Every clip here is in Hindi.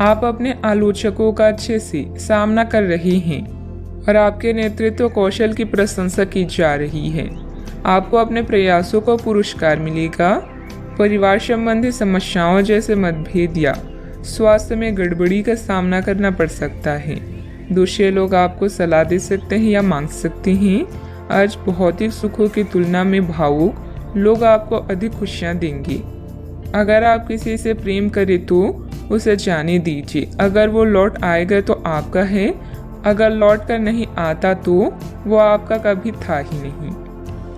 आप अपने आलोचकों का अच्छे से सामना कर रहे हैं और आपके नेतृत्व कौशल की प्रशंसा की जा रही है। आपको अपने प्रयासों को पुरस्कार मिलेगा। परिवार संबंधी समस्याओं जैसे मतभेद या स्वास्थ्य में गड़बड़ी का सामना करना पड़ सकता है। दूसरे लोग आपको सलाह दे सकते हैं या मांग सकते हैं। आज भौतिक सुखों की तुलना में भावुक लोग आपको अधिक खुशियां देंगे। अगर आप किसी से प्रेम करें तो उसे जाने दीजिए। अगर वो लौट आएगा तो आपका है, अगर लौट कर नहीं आता तो वो आपका कभी था ही नहीं।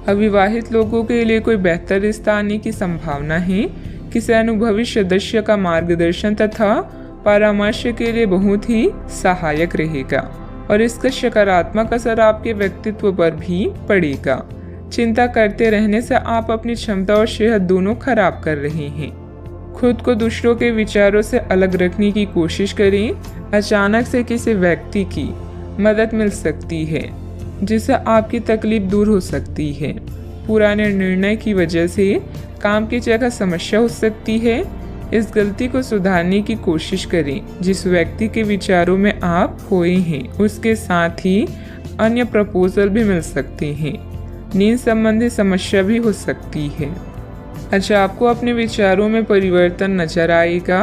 अविवाहित लोगों के लिए कोई बेहतर रिश्ता आने की संभावना है। किसी अनुभवी सदस्य का मार्गदर्शन तथा परामर्श के लिए बहुत ही सहायक रहेगा और इसका सकारात्मक असर आपके व्यक्तित्व पर भी पड़ेगा। चिंता करते रहने से आप अपनी क्षमता और सेहत दोनों खराब कर रहे हैं। खुद को दूसरों के विचारों से अलग रखने की कोशिश करें। अचानक से किसी व्यक्ति की मदद मिल सकती है जिससे आपकी तकलीफ दूर हो सकती है। पुराने निर्णय की वजह से काम की जगह समस्या हो सकती है। इस गलती को सुधारने की कोशिश करें। जिस व्यक्ति के विचारों में आप खोए हैं उसके साथ ही अन्य प्रपोजल भी मिल सकते हैं। नींद संबंधी समस्या भी हो सकती है। अच्छा, आपको अपने विचारों में परिवर्तन नजर आएगा।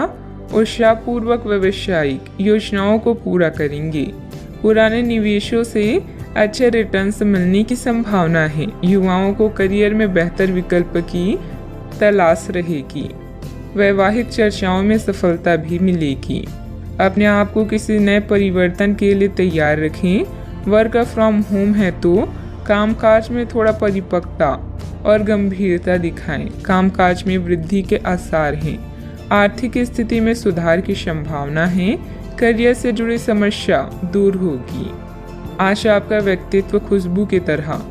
उत्साहपूर्वक व्यावसायिक योजनाओं को पूरा करेंगे। पुराने निवेशों से अच्छे रिटर्न्स मिलने की संभावना है। युवाओं को करियर में बेहतर विकल्प की तलाश रहेगी। वैवाहिक चर्चाओं में सफलता भी मिलेगी। अपने आप को किसी नए परिवर्तन के लिए तैयार रखें। वर्क फ्रॉम होम है तो कामकाज में थोड़ा परिपक्वता और गंभीरता दिखाएं। कामकाज में वृद्धि के आसार हैं। आर्थिक स्थिति में सुधार की संभावना है। करियर से जुड़ी समस्या दूर होगी। आज आपका व्यक्तित्व खुशबू की तरह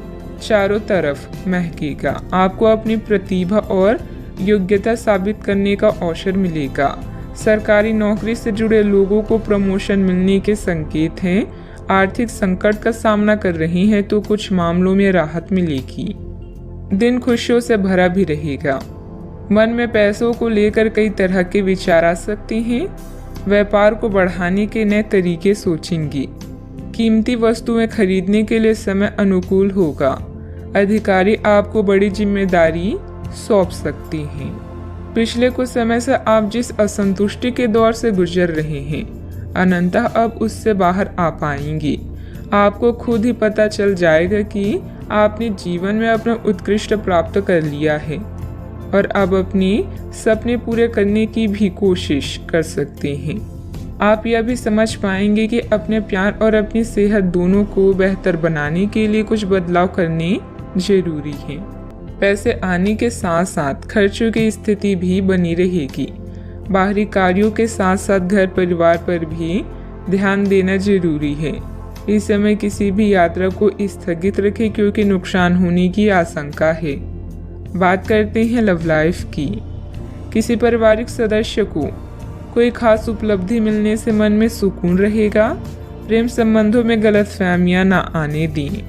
चारों तरफ महकेगा। आपको अपनी प्रतिभा और योग्यता साबित करने का अवसर मिलेगा। सरकारी नौकरी से जुड़े लोगों को प्रमोशन मिलने के संकेत हैं। आर्थिक संकट का सामना कर रहे हैं तो कुछ मामलों में राहत मिलेगी। दिन खुशियों से भरा भी रहेगा। मन में पैसों को लेकर कई तरह के विचार आ सकते हैं। व्यापार को बढ़ाने के नए तरीके सोचेंगे। कीमती वस्तुएं खरीदने के लिए समय अनुकूल होगा। अधिकारी आपको बड़ी जिम्मेदारी सौंप सकते हैं। पिछले कुछ समय से आप जिस असंतुष्टि के दौर से गुजर रहे हैं अनंतः अब उससे बाहर आ पाएंगे। आपको खुद ही पता चल जाएगा कि आपने जीवन में अपना उत्कृष्ट प्राप्त कर लिया है और अब अपने सपने पूरे करने की भी कोशिश कर सकते हैं। आप यह भी समझ पाएंगे कि अपने प्यार और अपनी सेहत दोनों को बेहतर बनाने के लिए कुछ बदलाव करने जरूरी है। पैसे आने के साथ साथ खर्चों की स्थिति भी बनी रहेगी। बाहरी कार्यों के साथ साथ घर परिवार पर भी ध्यान देना जरूरी है। इस समय किसी भी यात्रा को स्थगित रखें क्योंकि नुकसान होने की आशंका है। बात करते हैं लव लाइफ की। किसी पारिवारिक सदस्य को कोई खास उपलब्धि मिलने से मन में सुकून रहेगा। प्रेम संबंधों में गलतफहमियां न आने दें।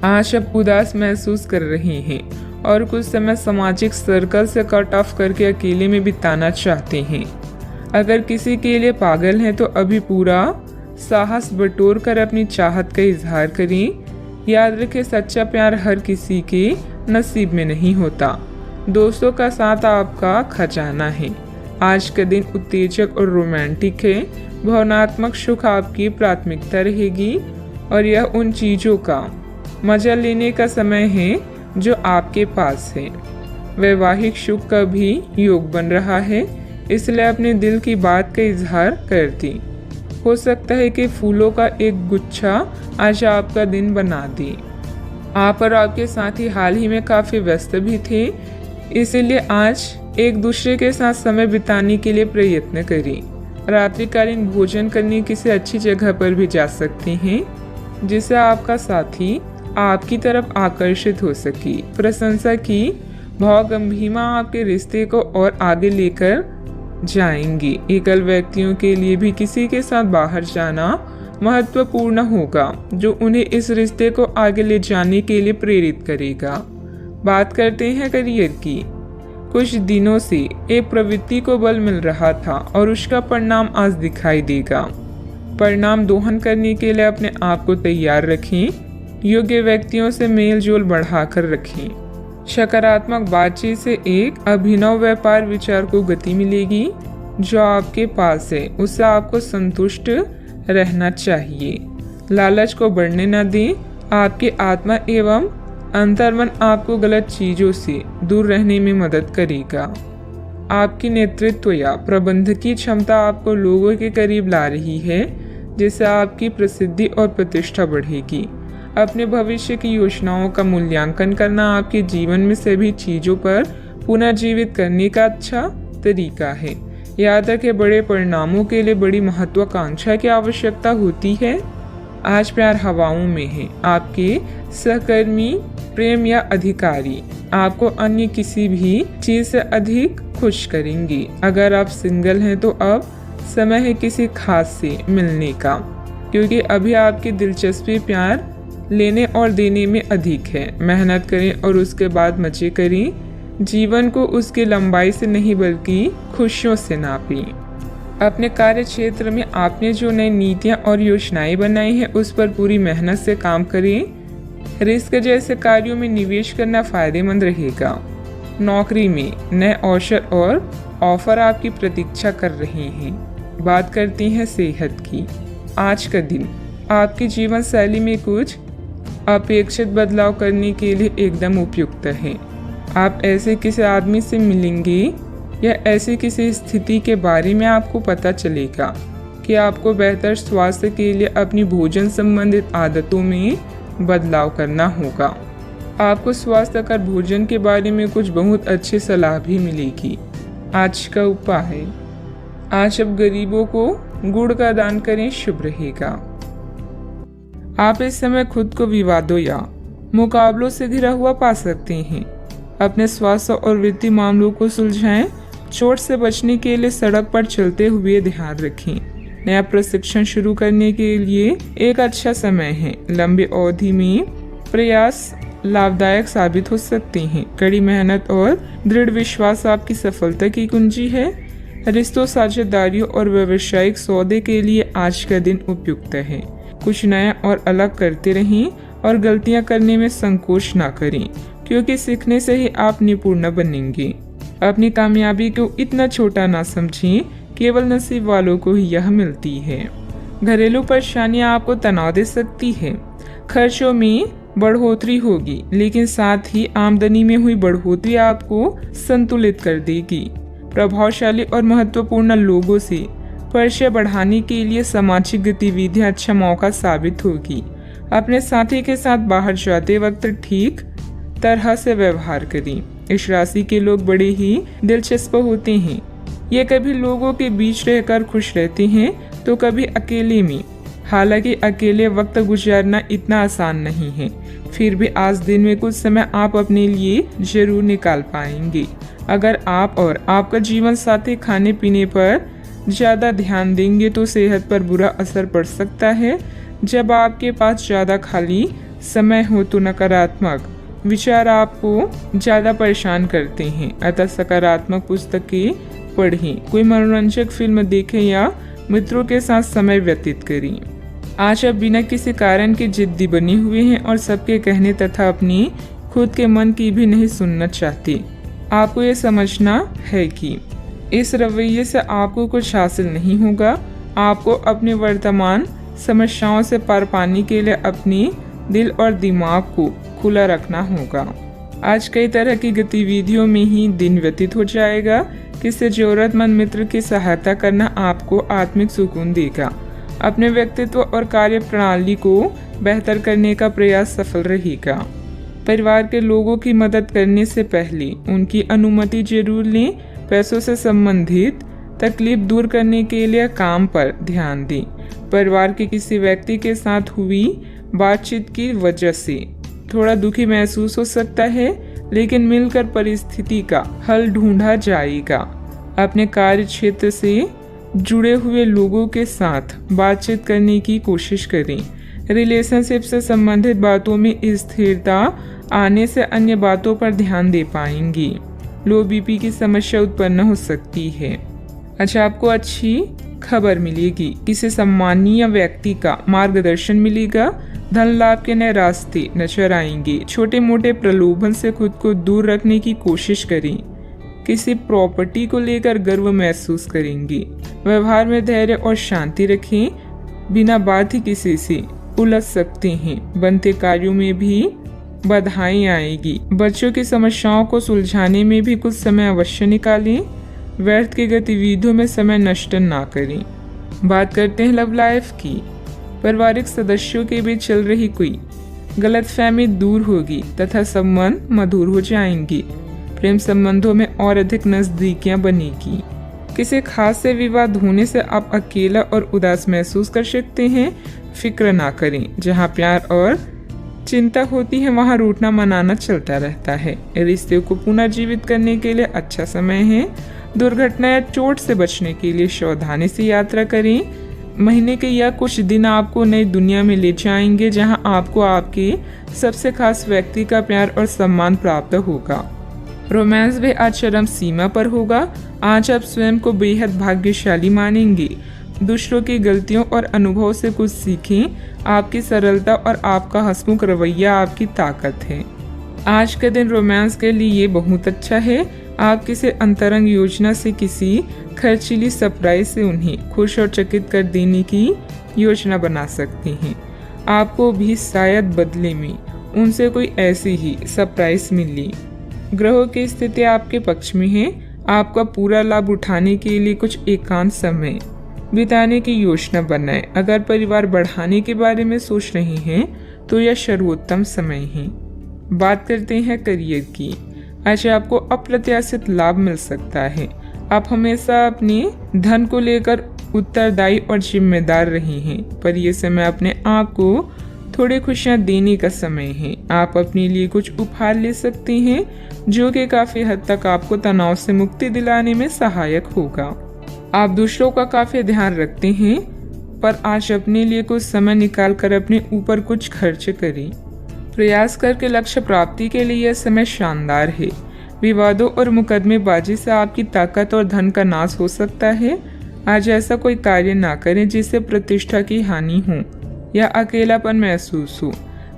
आज आप उदास महसूस कर रहे हैं और कुछ समय सामाजिक सर्कल से कट ऑफ करके अकेले में बिताना चाहते हैं। अगर किसी के लिए पागल हैं तो अभी पूरा साहस बटोर कर अपनी चाहत का इजहार करें। याद रखें, सच्चा प्यार हर किसी के नसीब में नहीं होता। दोस्तों का साथ आपका खजाना है। आज का दिन उत्तेजक और रोमांटिक है। भावनात्मक सुख आपकी प्राथमिकता रहेगी और यह उन चीजों का मजा लेने का समय है जो आपके पास है। वैवाहिक सुख का भी योग बन रहा है, इसलिए अपने दिल की बात का इजहार कर दें। हो सकता है कि फूलों का एक गुच्छा आज आपका दिन बना दे। आप और आपके साथी हाल ही में काफी व्यस्त भी थे, इसीलिए आज एक दूसरे के साथ समय बिताने के लिए प्रयत्न करें। रात्रिकालीन भोजन करने किसी अच्छी जगह पर भी जा सकते हैं जिससे आपका साथी आपकी तरफ आकर्षित हो सके। प्रशंसा की भावगंभीरता आपके रिश्ते को और आगे लेकर जाएंगे। एकल व्यक्तियों के लिए भी किसी के साथ बाहर जाना महत्वपूर्ण होगा जो उन्हें इस रिश्ते को आगे ले जाने के लिए प्रेरित करेगा। बात करते हैं करियर की। कुछ दिनों से एक प्रवृत्ति को बल मिल रहा था और उसका परिणाम आज दिखाई देगा। परिणाम दोहन करने के लिए अपने आप को तैयार रखें। योग्य व्यक्तियों से मेल जोल बढ़ाकर रखें। सकारात्मक बातचीत से एक अभिनव व्यापार विचार को गति मिलेगी। जो आपके पास है उससे आपको संतुष्ट रहना चाहिए। लालच को बढ़ने न दें। आपकी आत्मा एवं अंतर्मन आपको गलत चीजों से दूर रहने में मदद करेगा। आपकी नेतृत्व या प्रबंधकीय क्षमता आपको लोगों के करीब ला रही है, जिससे आपकी प्रसिद्धि और प्रतिष्ठा बढ़ेगी। अपने भविष्य की योजनाओं का मूल्यांकन करना आपके जीवन में सभी चीजों पर पुनर्जीवित करने का अच्छा तरीका है। याद रखें, बड़े परिणामों के लिए बड़ी महत्वाकांक्षा की आवश्यकता होती है। आज प्यार हवाओं में है। आपके सहकर्मी, प्रेम या अधिकारी आपको अन्य किसी भी चीज से अधिक खुश करेंगे। अगर आप सिंगल हैं तो अब समय है किसी खास से मिलने का, क्योंकि अभी आपकी दिलचस्पी प्यार लेने और देने में अधिक है। मेहनत करें और उसके बाद मजे करें। जीवन को उसकी लंबाई से नहीं बल्कि खुशियों से नापें। अपने कार्य क्षेत्र में आपने जो नई नीतियां और योजनाएं बनाई हैं उस पर पूरी मेहनत से काम करें। रिस्क जैसे कार्यों में निवेश करना फायदेमंद रहेगा। नौकरी में नए अवसर और ऑफर आपकी प्रतीक्षा कर रहे हैं। बात करते हैं सेहत की। आज का दिन आपकी जीवन शैली में कुछ अपेक्षित बदलाव करने के लिए एकदम उपयुक्त है। आप ऐसे किसी आदमी से मिलेंगे या ऐसी किसी स्थिति के बारे में आपको पता चलेगा कि आपको बेहतर स्वास्थ्य के लिए अपनी भोजन संबंधित आदतों में बदलाव करना होगा। आपको स्वास्थ्यकर भोजन के बारे में कुछ बहुत अच्छी सलाह भी मिलेगी। आज का उपाय, आज अब गरीबों को गुड़ का दान करें, शुभ रहेगा। आप इस समय खुद को विवादों या मुकाबलों से घिरा हुआ पा सकते हैं। अपने स्वास्थ्य और वित्तीय मामलों को सुलझाएं। चोट से बचने के लिए सड़क पर चलते हुए ध्यान रखें। नया प्रशिक्षण शुरू करने के लिए एक अच्छा समय है। लंबी अवधि में प्रयास लाभदायक साबित हो सकते हैं। कड़ी मेहनत और दृढ़ विश्वास आपकी सफलता की कुंजी है। रिश्तों, साझेदारियों और व्यावसायिक सौदे के लिए आज का दिन उपयुक्त है। कुछ नया और अलग करते रहें और गलतियां करने में संकोच ना करें, क्योंकि सीखने से ही आप निपुण बनेंगे। अपनी कामयाबी को इतना छोटा ना समझें, केवल नसीब वालों को ही यह मिलती है। घरेलू परेशानियां आपको तनाव दे सकती है। खर्चों में बढ़ोतरी होगी, लेकिन साथ ही आमदनी में हुई बढ़ोतरी आपको संतुलित कर देगी। प्रभावशाली और महत्वपूर्ण लोगों से परिचय बढ़ाने के लिए सामाजिक गतिविधियां अच्छा मौका साबित होगी। अपने साथी के साथ बाहर जाते वक्त ठीक तरह से व्यवहार करें। इस राशि के लोग बड़े ही दिलचस्प होते हैं। ये कभी लोगों के बीच रहकर खुश रहते हैं तो कभी अकेले में। हालांकि अकेले वक्त गुजारना इतना आसान नहीं है, फिर भी आज दिन में कुछ समय आप अपने लिए जरूर निकाल पाएंगे। अगर आप और आपका जीवन साथी खाने पीने पर ज्यादा ध्यान देंगे तो सेहत पर बुरा असर पड़ सकता है। जब आपके पास ज्यादा खाली समय हो तो नकारात्मक विचार आपको ज्यादा परेशान करते हैं। अतः सकारात्मक पुस्तकें पढ़ें, कोई मनोरंजक फिल्म देखें या मित्रों के साथ समय व्यतीत करें। आज आप बिना किसी कारण के जिद्दी बने हुए हैं और सबके कहने तथा अपनी खुद के मन की भी नहीं सुनना चाहते। आपको ये समझना है कि इस रवैये से आपको कुछ हासिल नहीं होगा। आपको अपने वर्तमान समस्याओं से पार पाने के लिए अपने दिल और दिमाग को खुला रखना होगा। आज कई तरह की गतिविधियों में ही दिन व्यतीत हो जाएगा। किसी जरूरतमंद मित्र की सहायता करना आपको आत्मिक सुकून देगा। अपने व्यक्तित्व और कार्य प्रणाली को बेहतर करने का प्रयास सफल रहेगा। परिवार के लोगों की मदद करने से पहले उनकी अनुमति जरूर लें। पैसों से संबंधित तकलीफ दूर करने के लिए काम पर ध्यान दें। परिवार के किसी व्यक्ति के साथ हुई बातचीत की वजह से थोड़ा दुखी महसूस हो सकता है, लेकिन मिलकर परिस्थिति का हल ढूंढा जाएगा। अपने कार्य क्षेत्र से जुड़े हुए लोगों के साथ बातचीत करने की कोशिश करें। रिलेशनशिप से संबंधित बातों में स्थिरता आने से अन्य बातों पर ध्यान दे पाएंगी। लो बीपी की समस्या उत्पन्न हो सकती है। अच्छा, आपको अच्छी खबर मिलेगी, किसी सम्मानीय व्यक्ति का मार्गदर्शन मिलेगा, धन लाभ के नए रास्ते नजर आएंगे। छोटे मोटे प्रलोभन से खुद को दूर रखने की कोशिश करें। किसी प्रॉपर्टी को लेकर गर्व महसूस करेंगे। व्यवहार में धैर्य और शांति रखें, बिना बात ही किसी से उलझ सकते हैं। बनते कार्यों में भी बाधाएं आएगी। बच्चों की समस्याओं को सुलझाने में भी कुछ समय अवश्य निकालें। व्यर्थ की गतिविधियों में समय नष्ट ना करें। बात करते हैं लव लाइफ की। पारिवारिक सदस्यों के बीच चल रही कोई गलतफहमी दूर होगी तथा संबंध मधुर हो जाएंगे। प्रेम संबंधों में और अधिक नजदीकियां बनेगी। किसी खास से विवाद होने से आप अकेला और उदास महसूस कर सकते हैं। फिक्र ना करें, जहां प्यार और चिंता होती है वहां रूठना मनाना चलता रहता है। रिश्ते को पुनर्जीवित करने के लिए अच्छा समय है। दुर्घटना या चोट से बचने के लिए सावधानी से यात्रा करें। महीने के या कुछ दिन आपको नई दुनिया में ले जाएंगे, जहां आपको आपके सबसे खास व्यक्ति का प्यार और सम्मान प्राप्त होगा। रोमांस भी आज चरम सीमा पर होगा। आज आप स्वयं को बेहद भाग्यशाली मानेंगे। दूसरों की गलतियों और अनुभव से कुछ सीखें। आपकी सरलता और आपका हंसमुख रवैया आपकी ताकत है। आज का दिन रोमांस के लिए बहुत अच्छा है। आप किसी अंतरंग योजना से किसी खर्चीली सरप्राइज से उन्हें खुश और चकित कर देने की योजना बना सकते हैं। आपको भी शायद बदले में उनसे कोई ऐसी ही सरप्राइज मिली। ग्रहों की स्थिति आपके पक्ष में है। आपका पूरा लाभ उठाने के लिए कुछ एकांत समय बिताने की योजना बनाएं। अगर परिवार बढ़ाने के बारे में सोच रहे हैं तो यह सर्वोत्तम समय है। बात करते हैं करियर की। आज आपको अप्रत्याशित लाभ मिल सकता है। आप हमेशा अपने धन को लेकर उत्तरदायी और जिम्मेदार रहे हैं, पर यह समय अपने आप को थोड़ी खुशियां देने का समय है। आप अपने लिए कुछ उपहार ले सकते हैं, जो कि काफी हद तक आपको तनाव से मुक्ति दिलाने में सहायक होगा। आप दूसरों का काफी ध्यान रखते हैं, पर आज अपने लिए कुछ समय निकालकर अपने ऊपर कुछ खर्च करें। प्रयास करके लक्ष्य प्राप्ति के लिए यह समय शानदार है। विवादों और मुकदमेबाजी से आपकी ताकत और धन का नाश हो सकता है। आज ऐसा कोई कार्य ना करें जिससे प्रतिष्ठा की हानि हो या अकेलापन महसूस हो।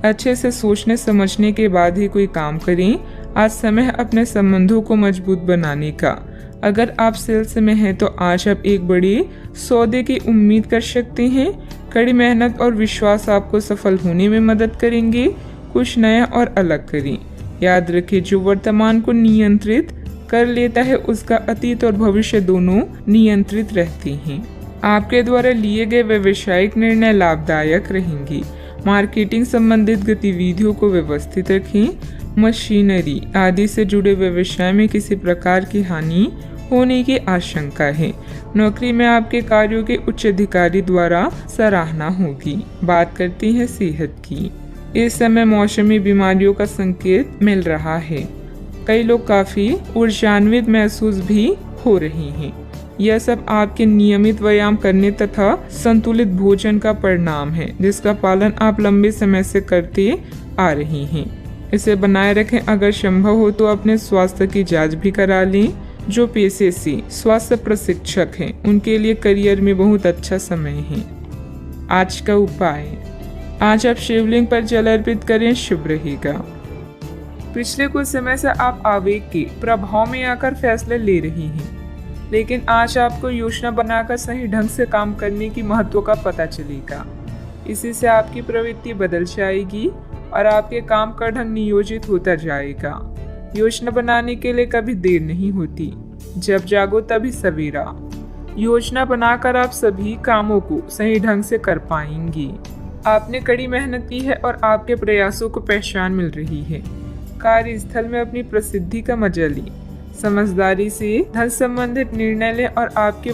अच्छे से सोचने समझने के बाद ही कोई काम करें। आज समय है अपने संबंधों को मजबूत बनाने का। अगर आप सेल्स में हैं तो आज आप एक बड़ी सौदे की उम्मीद कर सकते हैं। कड़ी मेहनत और विश्वास आपको सफल होने में मदद करेंगे। कुछ नया और अलग करें। याद रखें, जो वर्तमान को नियंत्रित कर लेता है उसका अतीत और भविष्य दोनों नियंत्रित रहते हैं। आपके द्वारा लिए गए व्यवसायिक निर्णय लाभदायक रहेंगे। मार्केटिंग संबंधित गतिविधियों को व्यवस्थित रखें। मशीनरी आदि से जुड़े व्यवसाय में किसी प्रकार की हानि होने की आशंका है। नौकरी में आपके कार्यों के उच्च अधिकारी द्वारा सराहना होगी। बात करते हैं सेहत की। इस समय मौसमी बीमारियों का संकेत मिल रहा है। कई लोग काफी ऊर्जान्वित महसूस भी हो रहे हैं। यह सब आपके नियमित व्यायाम करने तथा संतुलित भोजन का परिणाम है, जिसका पालन आप लंबे समय से करते आ रहे हैं। इसे बनाए रखें। अगर संभव हो तो अपने स्वास्थ्य की जांच भी करा लें। जो पेशे से स्वास्थ्य प्रशिक्षक हैं उनके लिए करियर में बहुत अच्छा समय है। आज का उपाय, आज आप शिवलिंग पर जल अर्पित करें, शुभ रहेगा। पिछले कुछ समय से आप आवेग के प्रभाव में आकर फैसले ले रही हैं, लेकिन आज आपको योजना बनाकर सही ढंग से काम करने की महत्व का पता चलेगा। इसी से आपकी प्रवृत्ति बदल जाएगी और आपके काम का ढंग नियोजित होता जाएगा। योजना बनाने के लिए कभी देर नहीं होती, जब जागो तभी सवेरा। योजना बनाकर आप सभी कामों को सही ढंग से कर पाएंगी। आपने कड़ी मेहनत की है और आपके प्रयासों को पहचान मिल रही है। कार्यस्थल में अपनी प्रसिद्धि का मजा लें। समझदारी से धन संबंधित निर्णय लें और आपकी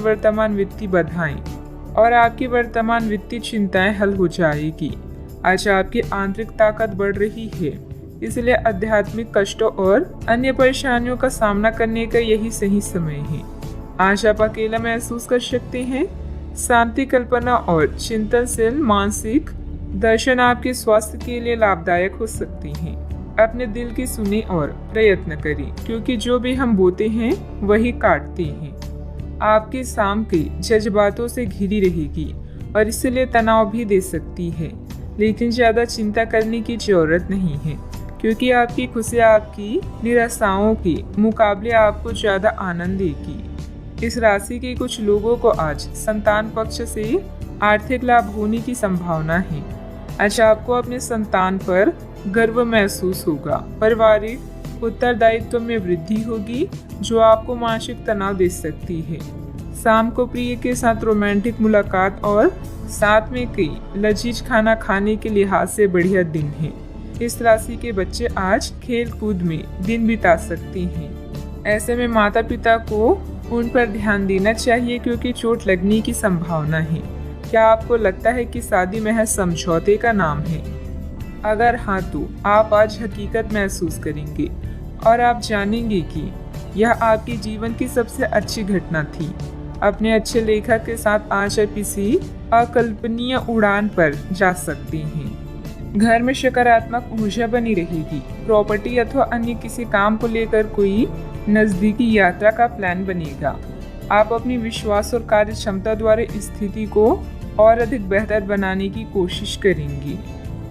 वर्तमान वित्तीय चिंताएं हल हो जाएगी। आज आपकी आंतरिक ताकत बढ़ रही है, इसलिए आध्यात्मिक कष्टों और अन्य परेशानियों का सामना करने का यही सही समय है। आज आप अकेला महसूस कर सकते हैं। शांति, कल्पना और चिंतनशील मानसिक दर्शन आपके स्वास्थ्य के लिए लाभदायक हो सकते हैं। अपने दिल की सुने और प्रयत्न करें, क्योंकि जो भी हम बोते हैं वही काटते हैं। आपकी शाम के जज्बातों से घिरी रहेगी और इसलिए तनाव भी दे सकती है, लेकिन ज़्यादा चिंता करने की ज़रूरत नहीं है, क्योंकि आपकी खुशी आपकी निराशाओं के मुकाबले आपको ज़्यादा आनंद देगी। इस राशि के कुछ लोगों को आज संतान पक्ष से आर्थिक लाभ होने की संभावना है। आज आपको अपने संतान पर गर्व महसूस होगा। पारिवारिक उत्तरदायित्व में वृद्धि होगी, जो आपको मानसिक तनाव दे सकती है। शाम को प्रिय के साथ रोमांटिक मुलाकात और साथ में कई लजीज खाना खाने के लिहाज से बढ़िया दिन है। इस राशि के बच्चे आज खेल कूद में दिन बिता सकते हैं। ऐसे में माता पिता को उन पर ध्यान देना चाहिए, क्योंकि चोट लगने की संभावना है। क्या आपको लगता है कि शादी महज समझौते का नाम है? अगर हाँ, तो आप आज हकीकत महसूस करेंगे और आप जानेंगे कि यह आपके जीवन की सबसे अच्छी घटना थी। अपने अच्छे लेखक के साथ आज आप किसी अकल्पनीय उड़ान पर जा सकते हैं। घर में सकारात्मक ऊर्जा बनी रहेगी। प्रॉपर्टी अथवा अन्य किसी काम को लेकर कोई नजदीकी यात्रा का प्लान बनेगा। आप अपनी विश्वास और कार्य क्षमता द्वारा स्थिति को और अधिक बेहतर बनाने की कोशिश करेंगी।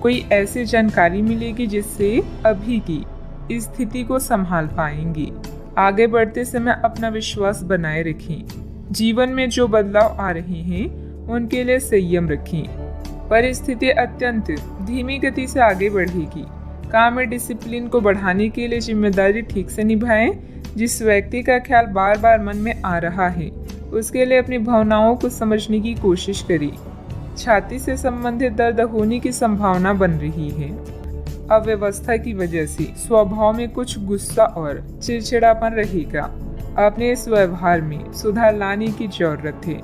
कोई ऐसी जानकारी मिलेगी जिससे अभी की स्थिति को संभाल पाएंगी। आगे बढ़ते समय अपना विश्वास बनाए रखें। जीवन में जो बदलाव आ रहे हैं उनके लिए संयम रखें। परिस्थिति अत्यंत धीमी गति से आगे बढ़ेगी। काम में डिसिप्लिन को बढ़ाने के लिए जिम्मेदारी ठीक से निभाएं। जिस व्यक्ति का ख्याल बार बार मन में आ रहा है उसके लिए अपनी भावनाओं को समझने की कोशिश करें। छाती से संबंधित दर्द होने की संभावना बन रही है। अव्यवस्था की वजह से स्वभाव में कुछ गुस्सा और चिड़चिड़ापन रहेगा। अपने इस व्यवहार में सुधार लाने की जरूरत है।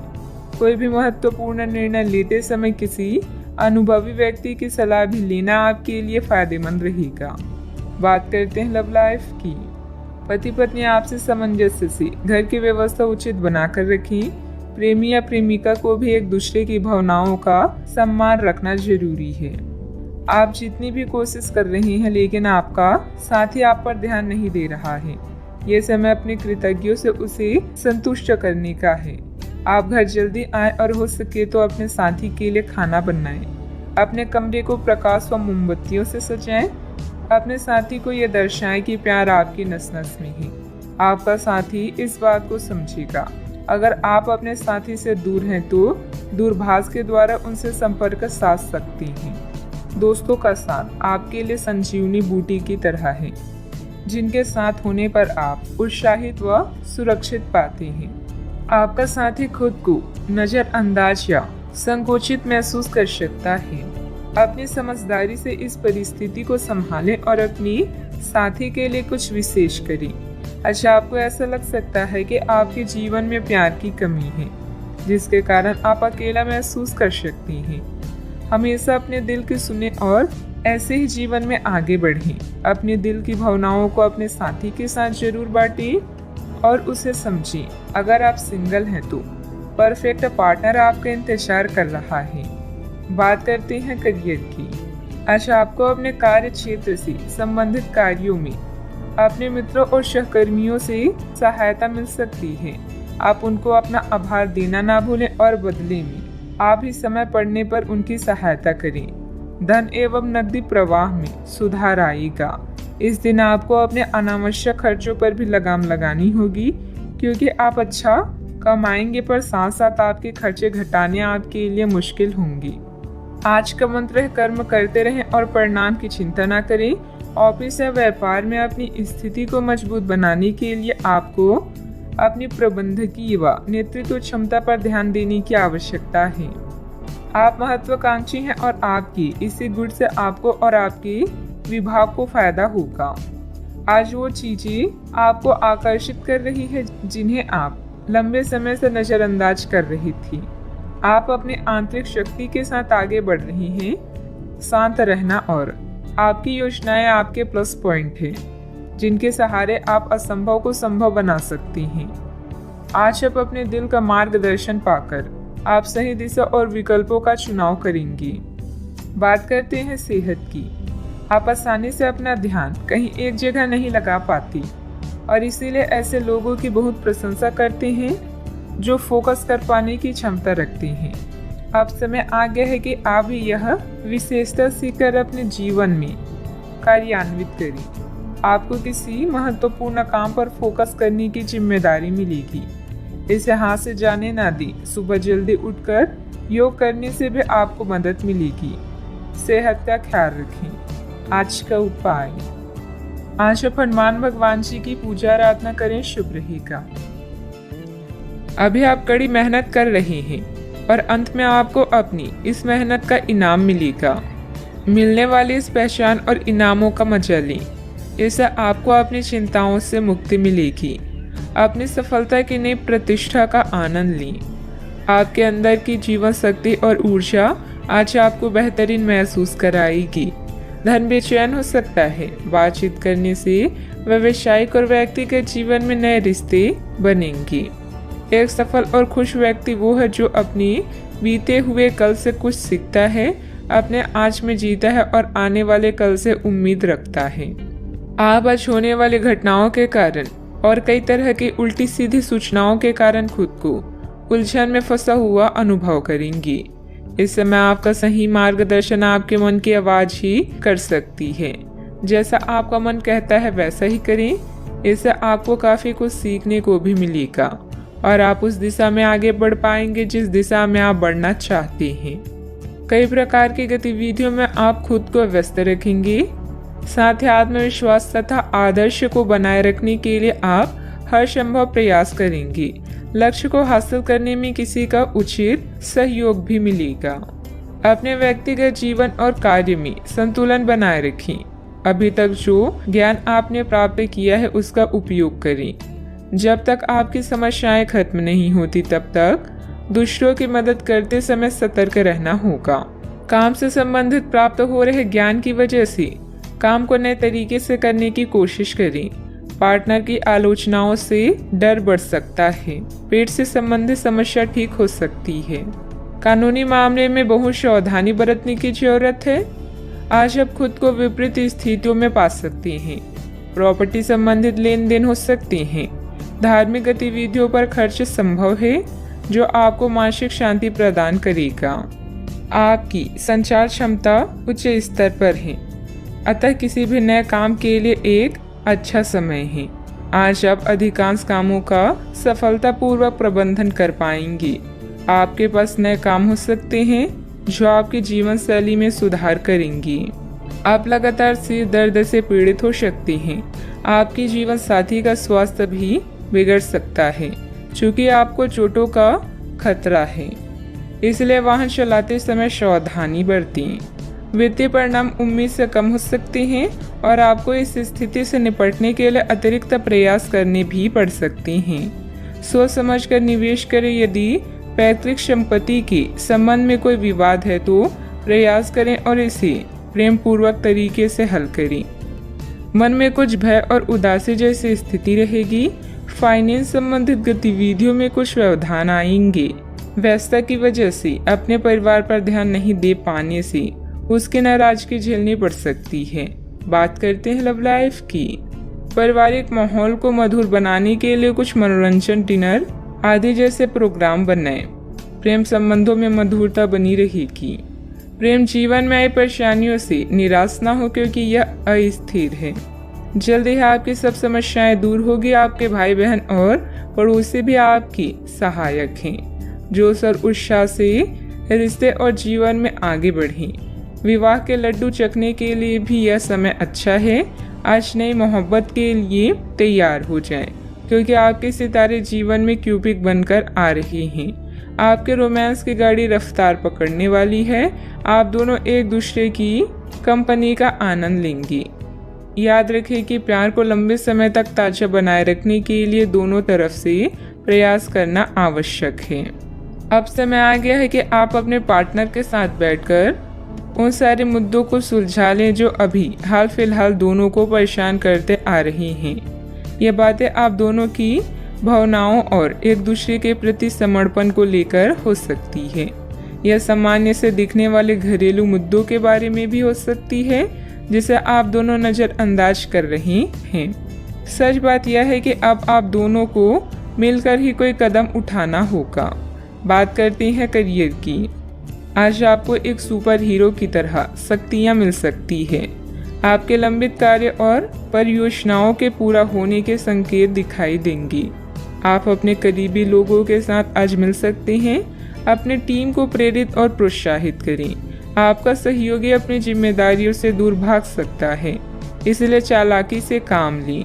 कोई भी महत्वपूर्ण निर्णय लेते समय किसी अनुभवी व्यक्ति की सलाह भी लेना आपके लिए फायदेमंद रहेगा। बात करते हैं लव लाइफ की। पति पत्नी आपसी सामंजस्य से घर की व्यवस्था उचित बनाकर रखें। प्रेमी या प्रेमिका को भी एक दूसरे की भावनाओं का सम्मान रखना जरूरी है। आप जितनी भी कोशिश कर रहे हैं, लेकिन आपका साथी आप पर ध्यान नहीं दे रहा है। ये समय अपने कृतज्ञों से उसे संतुष्ट करने का है। आप घर जल्दी आए और हो सके तो अपने साथी के लिए खाना बनाएं। अपने कमरे को प्रकाश व मोमबत्तियों से सजाएं। अपने साथी को यह दर्शाएं कि प्यार आपकी नस नस में है। आपका साथी इस बात को समझेगा। अगर आप अपने साथी से दूर हैं तो दूरभाष के द्वारा उनसे संपर्क साध सकते हैं। दोस्तों का साथ आपके लिए संजीवनी बूटी की तरह है, जिनके साथ होने पर आप उत्साहित व सुरक्षित पाते हैं। आपका साथी खुद को नजरअंदाज या संकोचित महसूस कर सकता है। अपनी समझदारी से इस परिस्थिति को संभालें और अपनी साथी के लिए कुछ विशेष करें। अच्छा, आपको ऐसा लग सकता है कि आपके जीवन में प्यार की कमी है, जिसके कारण आप अकेला महसूस कर सकते हैं। हमेशा अपने दिल की सुने और ऐसे ही जीवन में आगे बढ़ें। अपने दिल की भावनाओं को अपने साथी के साथ जरूर बांटें और उसे समझें। अगर आप सिंगल हैं तो परफेक्ट पार्टनर आपका इंतजार कर रहा है। बात करते हैं करियर की। अच्छा, आपको अपने कार्य क्षेत्र से संबंधित कार्यों में अपने मित्रों और सहकर्मियों से सहायता मिल सकती है। आप उनको अपना आभार देना ना भूलें और बदले में आप ही समय पड़ने पर उनकी सहायता करें। धन एवं नकदी प्रवाह में सुधार आएगा। इस दिन आपको अपने अनावश्यक खर्चों पर भी लगाम लगानी होगी, क्योंकि आप अच्छा कमाएंगे पर साथ साथ आपके खर्चे घटाने आपके लिए मुश्किल होंगे। आज का मंत्र है कर्म करते रहें और परिणाम की चिंता ना करें। ऑफिस या व्यापार में अपनी स्थिति को मजबूत बनाने के लिए आपको अपनी प्रबंधकीय व नेतृत्व क्षमता पर ध्यान देने की आवश्यकता है। आप महत्वाकांक्षी हैं और आपकी इसी गुण से आपको और आपके विभाग को फायदा होगा। आज वो चीजें आपको आकर्षित कर रही है जिन्हें आप लंबे समय से नजरअंदाज कर रही थी। आप अपने आंतरिक शक्ति के साथ आगे बढ़ रही हैं। शांत रहना और आपकी योजनाएं आपके प्लस पॉइंट है, जिनके सहारे आप असंभव को संभव बना सकती हैं। आज आप अपने दिल का मार्गदर्शन पाकर आप सही दिशा और विकल्पों का चुनाव करेंगी। बात करते हैं सेहत की। आप आसानी से अपना ध्यान कहीं एक जगह नहीं लगा पाती और इसीलिए ऐसे लोगों की बहुत प्रशंसा करते हैं जो फोकस कर पाने की क्षमता रखते हैं। अब समय आ गया है कि आप भी यह विशेषता सीखकर अपने जीवन में कार्यान्वित करें। आपको किसी महत्वपूर्ण काम पर फोकस करने की जिम्मेदारी मिलेगी। इसे हाथ से जाने ना दें। सुबह जल्दी उठकर योग करने से भी आपको मदद मिलेगी। सेहत का ख्याल रखें। आज का उपाय, आज आप हनुमान भगवान जी की पूजा आराधना करें, शुभ रहेगा। अभी आप कड़ी मेहनत कर रहे हैं और अंत में आपको अपनी इस मेहनत का इनाम मिलेगा। मिलने वाली इस पहचान और इनामों का मजा लें। इससे आपको अपनी चिंताओं से मुक्ति मिलेगी। अपनी सफलता की नई प्रतिष्ठा का आनंद लें। आपके अंदर की जीवन शक्ति और ऊर्जा आज आपको बेहतरीन महसूस कराएगी। धन बेचैन हो सकता है। बातचीत करने से व्यावसायिक और व्यक्तिगत जीवन में नए रिश्ते बनेंगे। एक सफल और खुश व्यक्ति वो है जो अपनी बीते हुए कल से कुछ सीखता है, अपने आज में जीता है और आने वाले कल से उम्मीद रखता है। आप आज होने वाली घटनाओं के कारण और कई तरह की उल्टी सीधी सूचनाओं के कारण खुद को उलझन में फंसा हुआ अनुभव करेंगी। इस समय आपका सही मार्गदर्शन आपके मन की आवाज ही कर सकती है। जैसा आपका मन कहता है वैसा ही करें। इससे आपको काफी कुछ सीखने को भी मिलेगा और आप उस दिशा में आगे बढ़ पाएंगे जिस दिशा में आप बढ़ना चाहते हैं। कई प्रकार की गतिविधियों में आप खुद को व्यस्त रखेंगे। साथ ही आत्मविश्वास तथा आदर्श को बनाए रखने के लिए आप हर संभव प्रयास करेंगे। लक्ष्य को हासिल करने में किसी का उचित सहयोग भी मिलेगा। अपने व्यक्तिगत जीवन और कार्य में संतुलन बनाए रखें। अभी तक जो ज्ञान आपने प्राप्त किया है उसका उपयोग करें। जब तक आपकी समस्याएं खत्म नहीं होती तब तक दूसरों की मदद करते समय सतर्क रहना होगा। काम से संबंधित प्राप्त हो रहे ज्ञान की वजह से काम को नए तरीके से करने की कोशिश करें। पार्टनर की आलोचनाओं से डर बढ़ सकता है। पेट से संबंधित समस्या ठीक हो सकती है। कानूनी मामले में बहुत सावधानी बरतने की जरूरत है। आज आप खुद को विपरीत स्थितियों में पा सकते हैं। प्रॉपर्टी संबंधित लेन देन हो सकते हैं। धार्मिक गतिविधियों पर खर्च संभव है जो आपको मानसिक शांति प्रदान करेगा। आपकी संचार क्षमता उच्च स्तर पर है, अतः किसी भी नए काम के लिए एक अच्छा समय है। आज आप अधिकांश कामों का सफलतापूर्वक प्रबंधन कर पाएंगे। आपके पास नए काम हो सकते हैं जो आपकी जीवन शैली में सुधार करेंगे। आप लगातार सिर दर्द से पीड़ित हो सकते हैं। आपकी जीवन साथी का स्वास्थ्य भी बिगड़ सकता है क्योंकि आपको चोटों का खतरा है, इसलिए वाहन चलाते समय सावधानी बरतें। वित्तीय परिणाम उम्मीद से कम हो सकते हैं और आपको इस स्थिति से निपटने के लिए अतिरिक्त प्रयास करने भी पड़ सकते हैं। सोच समझ कर निवेश करें। यदि पैतृक संपत्ति के संबंध में कोई विवाद है तो प्रयास करें और इसे प्रेम पूर्वक तरीके से हल करें। मन में कुछ भय और उदासी जैसी स्थिति रहेगी। फाइनेंस संबंधित गतिविधियों में कुछ व्यवधान आएंगे। व्यस्तता की वजह से अपने परिवार पर ध्यान नहीं दे पाने से उसकी नाराजगी झेलनी पड़ सकती है। बात करते हैं लव लाइफ की। पारिवारिक माहौल को मधुर बनाने के लिए कुछ मनोरंजन, डिनर आदि जैसे प्रोग्राम बनाएं। प्रेम संबंधों में मधुरता बनी रहेगी। प्रेम जीवन में आई परेशानियों से निराश न हो क्योंकि यह अस्थिर है। जल्दी ही आपकी सब समस्याएं दूर होगी। आपके भाई बहन और पड़ोसी भी आपकी सहायक हैं। जोश और उत्साह से रिश्ते और जीवन में आगे बढ़ें। विवाह के लड्डू चखने के लिए भी यह समय अच्छा है। आज नई मोहब्बत के लिए तैयार हो जाएं, क्योंकि आपके सितारे जीवन में क्यूपिक बनकर आ रहे हैं। आपके रोमांस की गाड़ी रफ्तार पकड़ने वाली है। आप दोनों एक दूसरे की कंपनी का आनंद लेंगे। याद रखें कि प्यार को लंबे समय तक ताजा बनाए रखने के लिए दोनों तरफ से प्रयास करना आवश्यक है। अब समय आ गया है कि आप अपने पार्टनर के साथ बैठकर उन सारे मुद्दों को सुलझा लें जो अभी हाल फिलहाल दोनों को परेशान करते आ रही हैं। ये बातें आप दोनों की भावनाओं और एक दूसरे के प्रति समर्पण को लेकर हो सकती है। यह सामान्य से दिखने वाले घरेलू मुद्दों के बारे में भी हो सकती है जिसे आप दोनों नज़रअंदाज कर रहे हैं। सच बात यह है कि अब आप दोनों को मिलकर ही कोई कदम उठाना होगा। बात करते हैं करियर की। आज आपको एक सुपर हीरो की तरह शक्तियाँ मिल सकती है। आपके लंबित कार्य और परियोजनाओं के पूरा होने के संकेत दिखाई देंगे। आप अपने करीबी लोगों के साथ आज मिल सकते हैं। अपने टीम को प्रेरित और प्रोत्साहित करें। आपका सहयोगी अपनी जिम्मेदारियों से दूर भाग सकता है, इसलिए चालाकी से काम लें।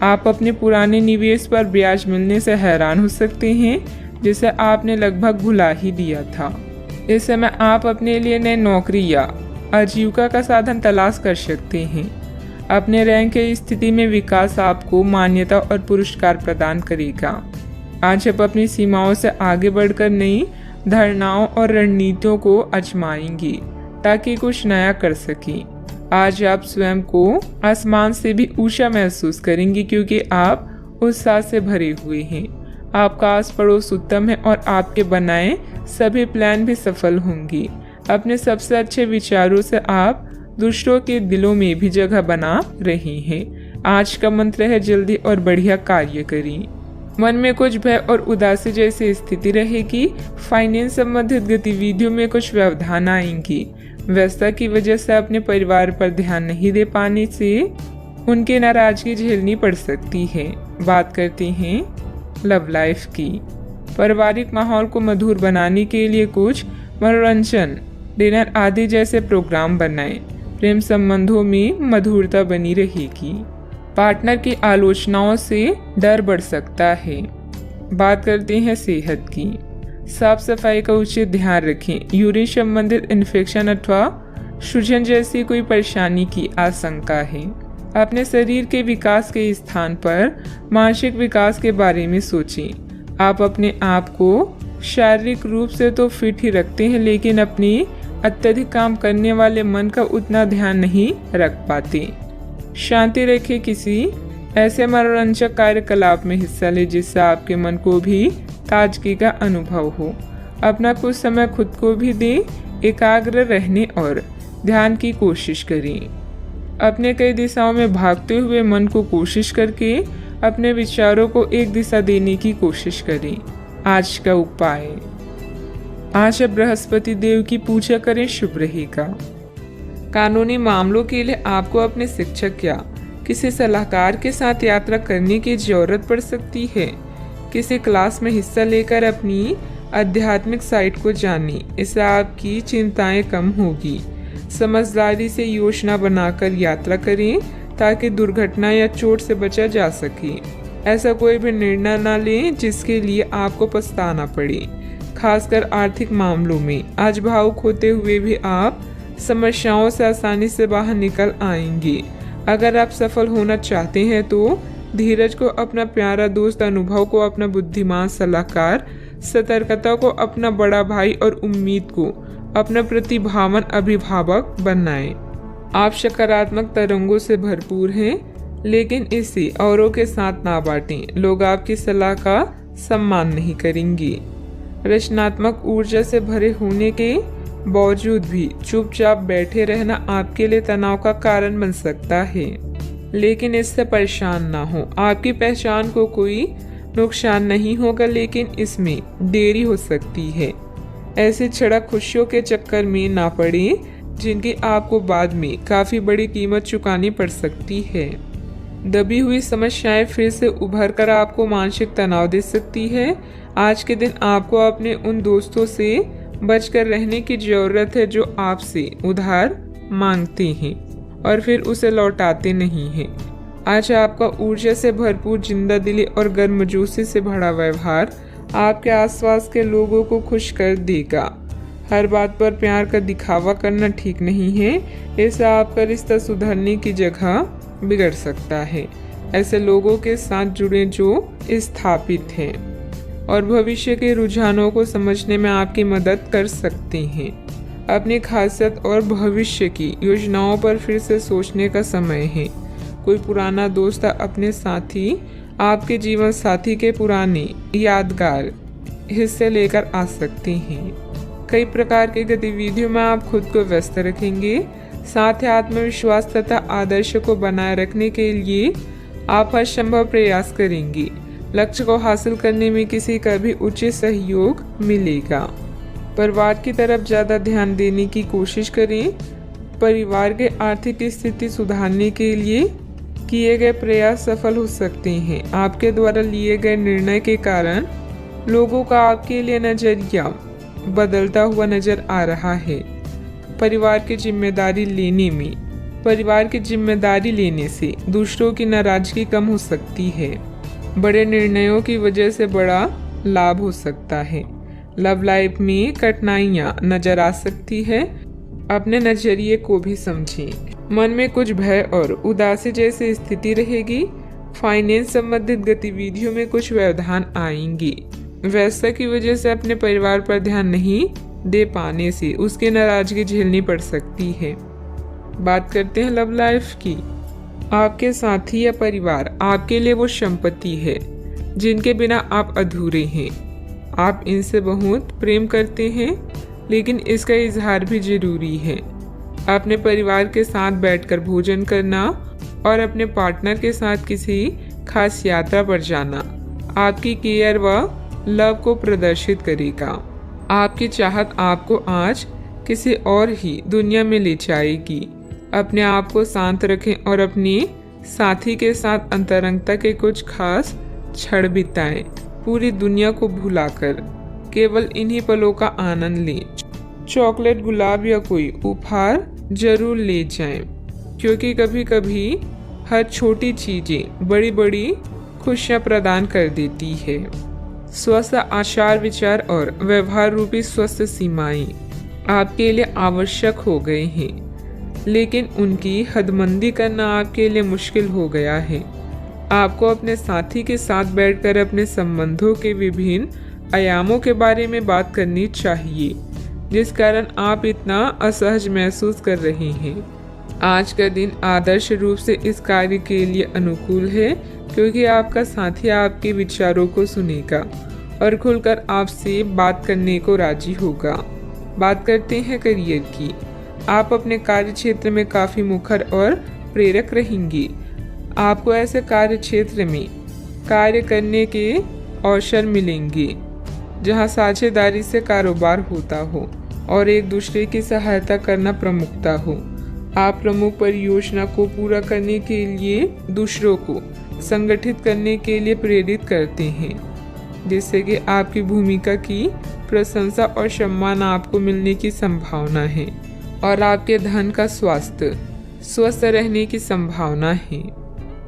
आप अपने पुराने निवेश पर ब्याज मिलने से हैरान हो सकते हैं, जिसे आपने लगभग भुला ही दिया था। इस समय आप अपने लिए नई नौकरी या आजीविका का साधन तलाश कर सकते हैं। अपने रैंक की स्थिति में विकास आपको मान्यता और पुरस्कार प्रदान करेगा। आज आप अपनी सीमाओं से आगे बढ़कर नई धारणाओं और रणनीतियों को आजमाएंगे ताकि कुछ नया कर सकें। आज आप स्वयं को आसमान से भी ऊंचा महसूस करेंगे क्योंकि आप उत्साह से भरे हुए हैं। आपका आस पड़ोस उत्तम है और आपके बनाए सभी प्लान भी सफल होंगे। अपने सबसे अच्छे विचारों से आप दूसरों के दिलों में भी जगह बना रहे हैं। आज का मंत्र है जल्दी और बढ़िया कार्य करें। मन में कुछ भय और उदासी जैसी स्थिति रहेगी। फाइनेंस संबंधित गतिविधियों में कुछ व्यवधान आएंगी। व्यस्तता की वजह से अपने परिवार पर ध्यान नहीं दे पाने से उनकी नाराजगी झेलनी पड़ सकती है। बात करते हैं लव लाइफ की। पारिवारिक माहौल को मधुर बनाने के लिए कुछ मनोरंजन, डिनर आदि जैसे प्रोग्राम बनाएं। प्रेम संबंधों में मधुरता बनी रहेगी। पार्टनर की आलोचनाओं से डर बढ़ सकता है। बात करते हैं सेहत की। साफ सफाई का उचित ध्यान रखें। यूरिन संबंधित इन्फेक्शन अथवा सूजन जैसी कोई परेशानी की आशंका है। अपने शरीर के विकास के स्थान पर मानसिक विकास के बारे में सोचें। आप अपने आप को शारीरिक रूप से तो फिट ही रखते हैं, लेकिन अपनी अत्यधिक काम करने वाले मन का उतना ध्यान नहीं रख पाते। शांति रखें। किसी ऐसे मनोरंजक कार्यकलाप में हिस्सा लें जिससे आपके मन को भी ताजगी का अनुभव हो। अपना कुछ समय खुद को भी दें। एकाग्र रहने और ध्यान की कोशिश करें। अपने कई दिशाओं में भागते हुए मन को कोशिश करके अपने विचारों को एक दिशा देने की कोशिश करें। आज का उपाय, आज बृहस्पति देव की पूजा करें, शुभ रहेगा। कानूनी मामलों के लिए आपको अपने शिक्षक या किसी सलाहकार के साथ यात्रा करने की जरूरत पड़ सकती है। किसी क्लास में हिस्सा लेकर अपनी आध्यात्मिक साइट को जानें, इससे आपकी चिंताएं कम होगी। समझदारी से योजना बनाकर यात्रा करें ताकि दुर्घटना या चोट से बचा जा सके। ऐसा कोई भी निर्णय न लें जिसके लिए आपको पछताना पड़े, खासकर आर्थिक मामलों में। आज भावुक होते हुए भी आप समस्याओं से आसानी से बाहर निकल आएंगे। अगर आप सफल होना चाहते हैं तो धीरज को अपना प्यारा दोस्त, अनुभव को अपना बुद्धिमान सलाहकार, सतर्कता को अपना बड़ा भाई और उम्मीद को अपना प्रतिभावान अभिभावक बनाएं। आप सकारात्मक तरंगों से भरपूर हैं, लेकिन इसे औरों के साथ ना बांटें। लोग आपकी सलाह का सम्मान नहीं करेंगे। रचनात्मक ऊर्जा से भरे होने के बावजूद भी चुपचाप बैठे रहना आपके लिए तनाव का कारण बन सकता है, लेकिन इससे परेशान ना हो। आपकी पहचान को कोई नुकसान नहीं होगा, लेकिन इसमें देरी हो सकती है। ऐसी क्षणिक खुशियों के चक्कर में ना पड़े जिनकी आपको बाद में काफी बड़ी कीमत चुकानी पड़ सकती है। दबी हुई समस्याएं फिर से उभर कर आपको मानसिक तनाव दे सकती है। आज के दिन आपको अपने उन दोस्तों से बचकर रहने की जरूरत है जो आपसे उधार मांगते हैं और फिर उसे लौटाते नहीं हैं। आज आपका ऊर्जा से भरपूर, जिंदा दिली और गर्मजोशी से भरा व्यवहार आपके आसपास के लोगों को खुश कर देगा। हर बात पर प्यार का दिखावा करना ठीक नहीं है, इससे आपका रिश्ता सुधरने की जगह बिगड़ सकता है। ऐसे लोगों के साथ जुड़े जो स्थापित हैं और भविष्य के रुझानों को समझने में आपकी मदद कर सकते हैं। अपनी खासियत और भविष्य की योजनाओं पर फिर से सोचने का समय है। कोई पुराना दोस्त अपने साथी आपके जीवन साथी के पुराने यादगार हिस्से लेकर आ सकते हैं। कई प्रकार की गतिविधियों में आप खुद को व्यस्त रखेंगे। साथ ही आत्मविश्वास तथा आदर्श को बनाए रखने के लिए आप हर संभव प्रयास करेंगे। लक्ष्य को हासिल करने में किसी का भी उचित सहयोग मिलेगा। परिवार की तरफ ज़्यादा ध्यान देने की कोशिश करें। परिवार के आर्थिक स्थिति सुधारने के लिए किए गए प्रयास सफल हो सकते हैं। आपके द्वारा लिए गए निर्णय के कारण लोगों का आपके लिए नजरिया बदलता हुआ नजर आ रहा है। परिवार की जिम्मेदारी लेने से दूसरों की नाराजगी कम हो सकती है। बड़े निर्णयों की वजह से बड़ा लाभ हो सकता है। लव लाइफ में कठिनाइयां नजर आ सकती है। अपने नजरिए को भी समझें। मन में कुछ भय और उदासी जैसी स्थिति रहेगी। फाइनेंस संबंधित गतिविधियों में कुछ व्यवधान आएंगी। व्यस्तता की वजह से अपने परिवार पर ध्यान नहीं दे पाने से उसकी नाराजगी झेलनी पड़ सकती है। बात करते हैं लव लाइफ की। आपके साथी या परिवार आपके लिए वो संपत्ति है जिनके बिना आप अधूरे हैं। आप इनसे बहुत प्रेम करते हैं, लेकिन इसका इजहार भी जरूरी है। अपने परिवार के साथ बैठकर भोजन करना और अपने पार्टनर के साथ किसी खास यात्रा पर जाना आपकी केयर व लव को प्रदर्शित करेगा। आपकी चाहत आपको आज किसी और ही दुनिया में ले जाएगी। अपने आप को शांत रखें और अपने साथी के साथ अंतरंगता के कुछ खास क्षण बिताएं। पूरी दुनिया को भुलाकर केवल इन्हीं पलों का आनंद लें। चॉकलेट, गुलाब या कोई उपहार जरूर ले जाएं, क्योंकि कभी कभी हर छोटी चीजें बड़ी बड़ी खुशियां प्रदान कर देती है। स्वस्थ आचार विचार और व्यवहार रूपी स्वस्थ सीमाएं आपके लिए आवश्यक हो गए हैं, लेकिन उनकी हदबंदी करना आपके लिए मुश्किल हो गया है। आपको अपने साथी के साथ बैठकर अपने संबंधों के विभिन्न आयामों के बारे में बात करनी चाहिए, जिस कारण आप इतना असहज महसूस कर रहे हैं। आज का दिन आदर्श रूप से इस कार्य के लिए अनुकूल है, क्योंकि आपका साथी आपके विचारों को सुनेगा और खुलकर आपसे बात करने को राजी होगा। बात करते हैं करियर की। आप अपने कार्य क्षेत्र में काफी मुखर और प्रेरक रहेंगे। आपको ऐसे कार्य क्षेत्र में कार्य करने के अवसर मिलेंगे जहां साझेदारी से कारोबार होता हो और एक दूसरे की सहायता करना प्रमुखता हो। आप प्रमुख परियोजना को पूरा करने के लिए दूसरों को संगठित करने के लिए प्रेरित करते हैं, जिससे कि आपकी भूमिका की प्रशंसा और सम्मान आपको मिलने की संभावना है और आपके धन का स्वास्थ्य स्वस्थ रहने की संभावना है।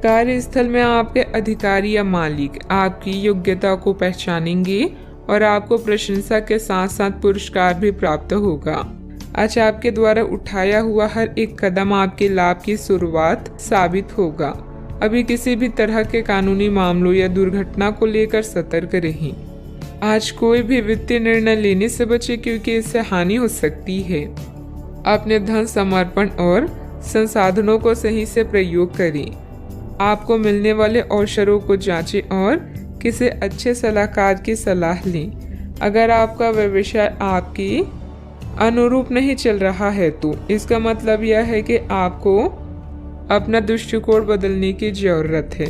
कार्यस्थल में आपके अधिकारी या मालिक आपकी योग्यता को पहचानेंगे और आपको प्रशंसा के साथ साथ पुरस्कार भी प्राप्त होगा। आज आपके द्वारा उठाया हुआ हर एक कदम आपके लाभ की शुरुआत साबित होगा। अभी किसी भी तरह के कानूनी मामलों या दुर्घटना को लेकर सतर्क रहें। आज कोई भी वित्तीय निर्णय लेने से बचे, क्योंकि इससे हानि हो सकती है। अपने धन समर्पण और संसाधनों को सही से प्रयोग करें। आपको मिलने वाले अवसरों को जांचें और किसी अच्छे सलाहकार की सलाह लें। अगर आपका व्यवसाय आपके अनुरूप नहीं चल रहा है तो इसका मतलब यह है कि आपको अपना दृष्टिकोण बदलने की जरूरत है।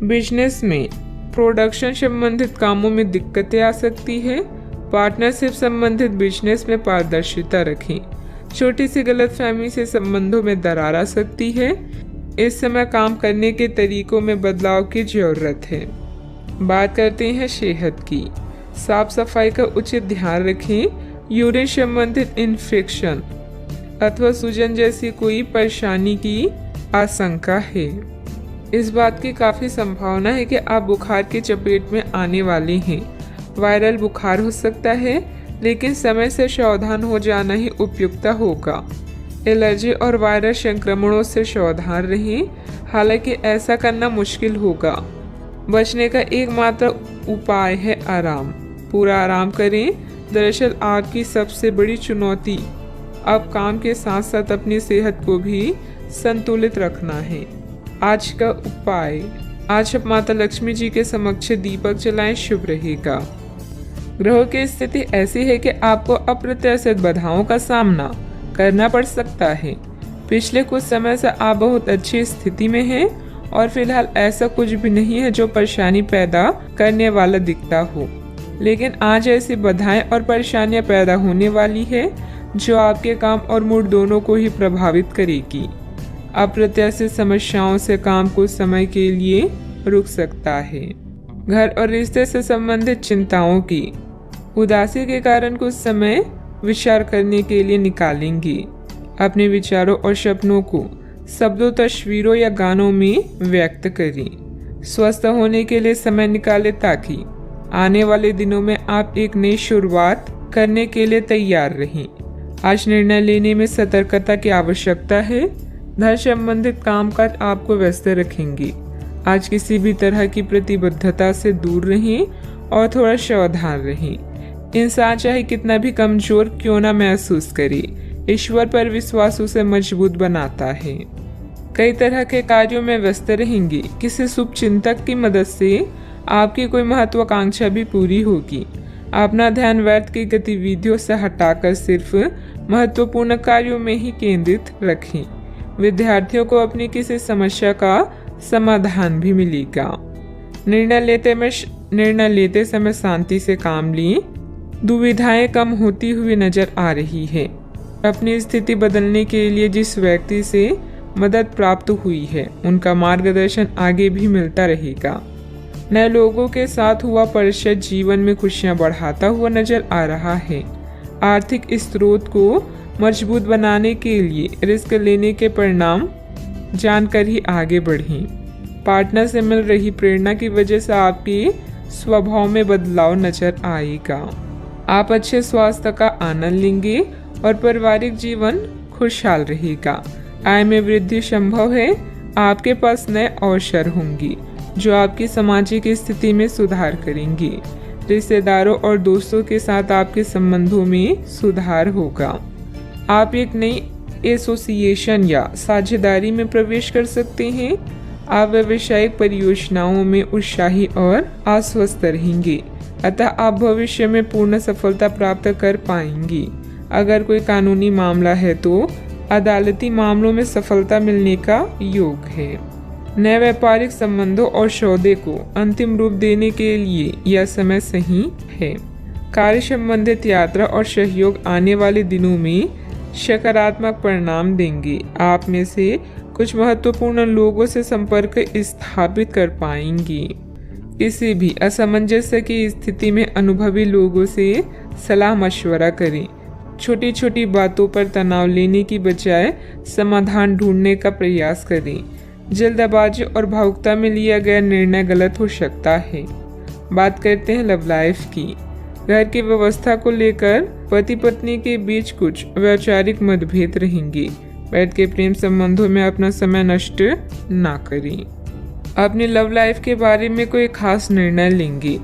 बिजनेस में प्रोडक्शन संबंधित कामों में दिक्कतें आ सकती है। पार्टनरशिप संबंधित बिजनेस में पारदर्शिता रखें। छोटी सी गलतफहमी से संबंधों में दरार आ सकती है। इस समय काम करने के तरीकों में बदलाव की जरूरत है। बात करते हैं सेहत की। साफ सफाई का उचित ध्यान रखें। यूरिन संबंधित इन्फेक्शन अथवा सूजन जैसी कोई परेशानी की आशंका है। इस बात की काफी संभावना है कि आप बुखार की चपेट में आने वाले हैं। वायरल बुखार हो सकता है, लेकिन समय से सावधान हो जाना ही उपयुक्त होगा। एलर्जी और वायरस संक्रमणों से सावधान रहें, हालांकि ऐसा करना मुश्किल होगा। बचने का एकमात्र उपाय है आराम। पूरा आराम करें। दरअसल आपकी सबसे बड़ी चुनौती अब काम के साथ साथ अपनी सेहत को भी संतुलित रखना है। आज का उपाय, आज आप माता लक्ष्मी जी के समक्ष दीपक जलाएं, शुभ रहेगा। ग्रहों की स्थिति ऐसी है कि आपको अप्रत्याशित बाधाओं का सामना करना पड़ सकता है। पिछले कुछ समय से आप बहुत अच्छी स्थिति में हैं और फिलहाल ऐसा कुछ भी नहीं है जो परेशानी पैदा करने वाला दिखता हो, लेकिन आज ऐसी बाधाएं और परेशानियां पैदा होने वाली है जो आपके काम और मूड दोनों को ही प्रभावित करेगी। अप्रत्याशित समस्याओं से काम कुछ समय के लिए रुक सकता है। घर और रिश्ते से संबंधित चिंताओं की उदासी के कारण कुछ समय विचार करने के लिए निकालेंगे। अपने विचारों और सपनों को शब्दों, तस्वीरों या गानों में व्यक्त करें। स्वस्थ होने के लिए समय निकालें ताकि आने वाले दिनों में आप एक नई शुरुआत करने के लिए तैयार रहें। आज निर्णय लेने में सतर्कता की आवश्यकता है। धन संबंधित कामकाज आपको व्यस्त रखेंगे। आज किसी भी तरह की प्रतिबद्धता से दूर रहें और थोड़ा सावधान रहें। इंसान चाहे कितना भी कमजोर क्यों ना महसूस करे, ईश्वर पर विश्वास उसे मजबूत बनाता है। कई तरह के कार्यों में व्यस्त रहेंगे। किसी शुभ चिंतक की मदद से आपकी कोई महत्वाकांक्षा भी पूरी होगी। अपना ध्यान व्यर्थ की गतिविधियों से हटाकर सिर्फ महत्वपूर्ण कार्यों में ही केंद्रित रखें। विद्यार्थियों को अपनी किसी समस्या का समाधान भी मिलेगा। निर्णय लेते समय शांति से काम लें। दुविधाएं कम होती हुई नजर आ रही है। अपनी स्थिति बदलने के लिए जिस व्यक्ति से मदद प्राप्त हुई है उनका मार्गदर्शन आगे भी मिलता रहेगा। नए लोगों के साथ हुआ परिचय जीवन में खुशियां बढ़ाता हुआ नजर आ रहा है। आर्थिक स्रोत को मजबूत बनाने के लिए रिस्क लेने के परिणाम जानकर ही आगे बढ़ें। पार्टनर से मिल रही प्रेरणा की वजह से आपके स्वभाव में बदलाव नजर आएगा। आप अच्छे स्वास्थ्य का आनंद लेंगे और पारिवारिक जीवन खुशहाल रहेगा। आय में वृद्धि संभव है। आपके पास नए अवसर होंगे जो आपकी सामाजिक स्थिति में सुधार करेंगे। रिश्तेदारों और दोस्तों के साथ आपके संबंधों में सुधार होगा। आप एक नई एसोसिएशन या साझेदारी में प्रवेश कर सकते हैं। आप व्यावसायिक परियोजनाओं में उत्साही और आश्वस्त रहेंगे, अतः आप भविष्य में पूर्ण सफलता प्राप्त कर पाएंगे। अगर कोई कानूनी मामला है तो अदालती मामलों में सफलता मिलने का योग है। नए व्यापारिक संबंधों और सौदे को अंतिम रूप देने के लिए यह समय सही है। कार्य संबंधित यात्रा और सहयोग आने वाले दिनों में सकारात्मक परिणाम देंगे। आप में से कुछ महत्वपूर्ण लोगों से संपर्क स्थापित कर पाएंगे। किसी भी असमंजस्य की स्थिति में अनुभवी लोगों से सलाह मशवरा करें। छोटी छोटी बातों पर तनाव लेने की बजाय समाधान ढूंढने का प्रयास करें। जल्दबाजी और भावुकता में लिया गया निर्णय गलत हो सकता है। बात करते हैं लव लाइफ की। घर की व्यवस्था को लेकर पति पत्नी के बीच कुछ वैचारिक मतभेद रहेंगे। वैध के प्रेम संबंधों में अपना समय नष्ट ना करें। अपनी लव लाइफ के बारे में कोई खास निर्णय लेंगे।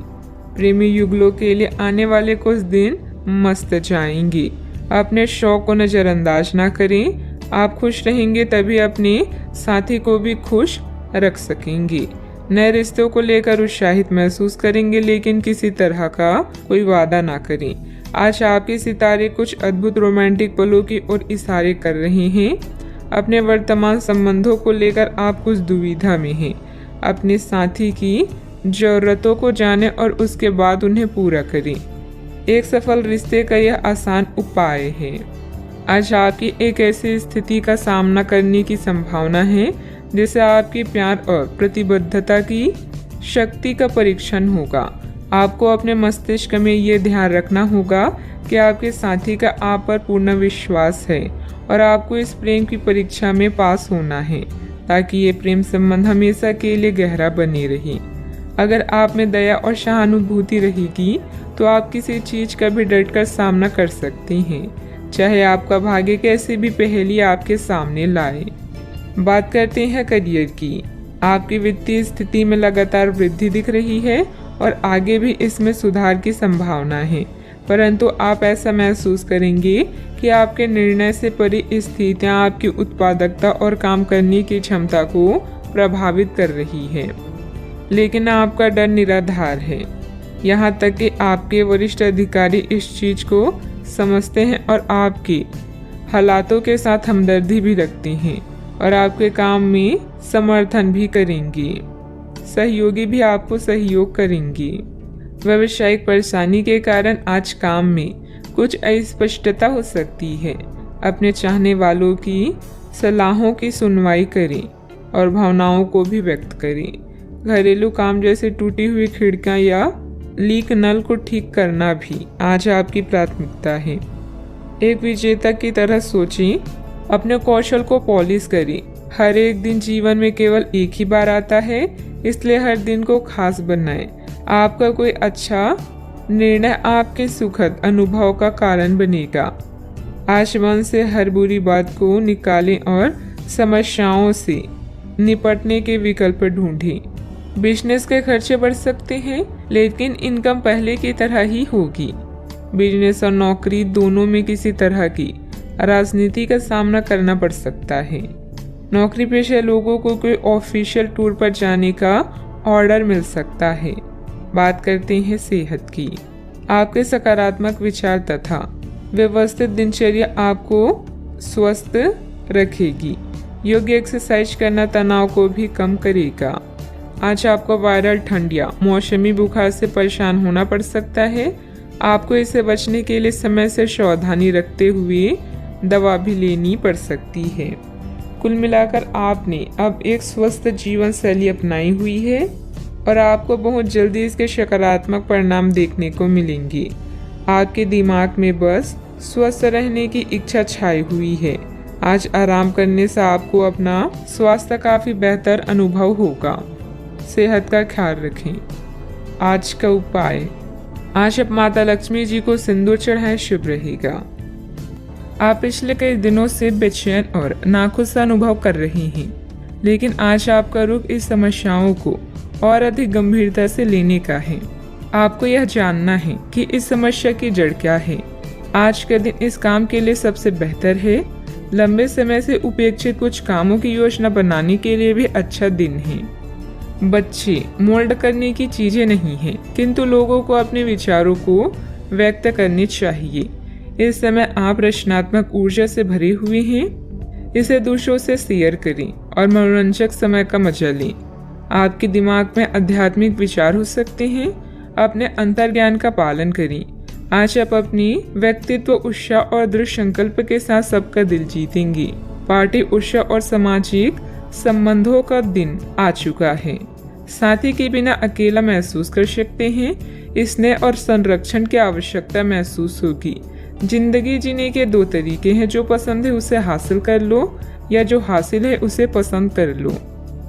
प्रेमी युगलों के लिए आने वाले कुछ दिन मस्त जाएंगे। अपने शौक को नजरअंदाज ना करें। आप खुश रहेंगे तभी अपने साथी को भी खुश रख सकेंगे। नए रिश्तों को लेकर उत्साहित महसूस करेंगे, लेकिन किसी तरह का कोई वादा ना करें। आज आपके सितारे कुछ अद्भुत रोमांटिक पलों की ओर इशारे कर रहे हैं। अपने वर्तमान संबंधों को लेकर आप कुछ दुविधा में हैं। अपने साथी की जरूरतों को जानें और उसके बाद उन्हें पूरा करें। एक सफल रिश्ते का यह आसान उपाय है। आज आपकी एक ऐसी स्थिति का सामना करने की संभावना है जिससे आपकी प्यार और प्रतिबद्धता की शक्ति का परीक्षण होगा। आपको अपने मस्तिष्क में ये ध्यान रखना होगा कि आपके साथी का आप पर पूर्ण विश्वास है और आपको इस प्रेम की परीक्षा में पास होना है ताकि ये प्रेम संबंध हमेशा के लिए गहरा बने रहे। अगर आप में दया और सहानुभूति रहेगी तो आप किसी चीज का भी डटकर सामना कर सकते हैं, चाहे आपका भाग्य कैसे भी पहेली आपके सामने लाए। बात करते हैं करियर की। आपकी वित्तीय स्थिति में लगातार वृद्धि दिख रही है और आगे भी इसमें सुधार की संभावना है, परंतु आप ऐसा महसूस करेंगे कि आपके निर्णय से परी स्थितियां आपकी उत्पादकता और काम करने की क्षमता को प्रभावित कर रही है। लेकिन आपका डर निराधार है। यहाँ तक कि आपके वरिष्ठ अधिकारी इस चीज को समझते हैं और आपकी हालातों के साथ हमदर्दी भी रखते हैं और आपके काम में समर्थन भी करेंगे। सहयोगी भी आपको सहयोग करेंगे। व्यावसायिक परेशानी के कारण आज काम में कुछ अस्पष्टता हो सकती है। अपने चाहने वालों की सलाहों की सुनवाई करें और भावनाओं को भी व्यक्त करें। घरेलू काम जैसे टूटी हुई खिड़कियां या लीक नल को ठीक करना भी आज आपकी प्राथमिकता है। एक विजेता की तरह सोचें, अपने कौशल को पॉलिश करें। हर एक दिन जीवन में केवल एक ही बार आता है, इसलिए हर दिन को खास बनाएं। आपका कोई अच्छा निर्णय आपके सुखद अनुभव का कारण बनेगा। आज मन से हर बुरी बात को निकालें और समस्याओं से निपटने के विकल्प ढूंढें। बिजनेस के खर्चे बढ़ सकते हैं, लेकिन इनकम पहले की तरह ही होगी। बिजनेस और नौकरी दोनों में किसी तरह की राजनीति का सामना करना पड़ सकता है। नौकरी पेशा लोगों को कोई ऑफिशियल टूर पर जाने का ऑर्डर मिल सकता है। बात करते हैं सेहत की। आपके सकारात्मक विचार तथा व्यवस्थित दिनचर्या आपको स्वस्थ रखेगी। योग्य एक्सरसाइज करना तनाव को भी कम करेगा। आज आपको वायरल ठंड या मौसमी बुखार से परेशान होना पड़ सकता है। आपको इससे बचने के लिए समय से सावधानी रखते हुए दवा भी लेनी पड़ सकती है। कुल मिलाकर आपने अब एक स्वस्थ जीवन शैली अपनाई हुई है और आपको बहुत जल्दी इसके सकारात्मक परिणाम देखने को मिलेंगे। आपके दिमाग में बस स्वस्थ रहने की इच्छा छाई हुई है। आज आराम करने से आपको अपना स्वास्थ्य काफी बेहतर अनुभव होगा। सेहत का ख्याल रखें। आज का उपाय, आज आप माता लक्ष्मी जी को सिंदूर चढ़ाएं, शुभ रहेगा। आप पिछले कई दिनों से बेचैन और नाखुश अनुभव कर रहे हैं, लेकिन आज आपका रुख इस समस्याओं को और अधिक गंभीरता से लेने का है। आपको यह जानना है कि इस समस्या की जड़ क्या है। आज का दिन इस काम के लिए सबसे बेहतर है। लंबे समय से उपेक्षित कुछ कामों की योजना बनाने के लिए भी अच्छा दिन है। बच्चे मोल्ड करने की चीजें नहीं हैं, किंतु लोगों को अपने विचारों को व्यक्त करने चाहिए। इस समय आप रचनात्मक ऊर्जा से भरे हुए हैं। इसे दूसरों से शेयर करें और मनोरंजक समय का मजा लें। आपके दिमाग में आध्यात्मिक विचार हो सकते हैं। अपने अंतर्ज्ञान का पालन करें। आज आप अपनी व्यक्तित्व उत्साह और दृढ़ संकल्प के साथ सबका दिल जीतेंगे। पार्टी उत्साह और सामाजिक संबंधों का दिन आ चुका है। साथी के बिना अकेला महसूस कर सकते हैं। स्नेह और संरक्षण की आवश्यकता महसूस होगी। जिंदगी जीने के दो तरीके हैं, जो पसंद है उसे हासिल कर लो या जो हासिल है उसे पसंद कर लो।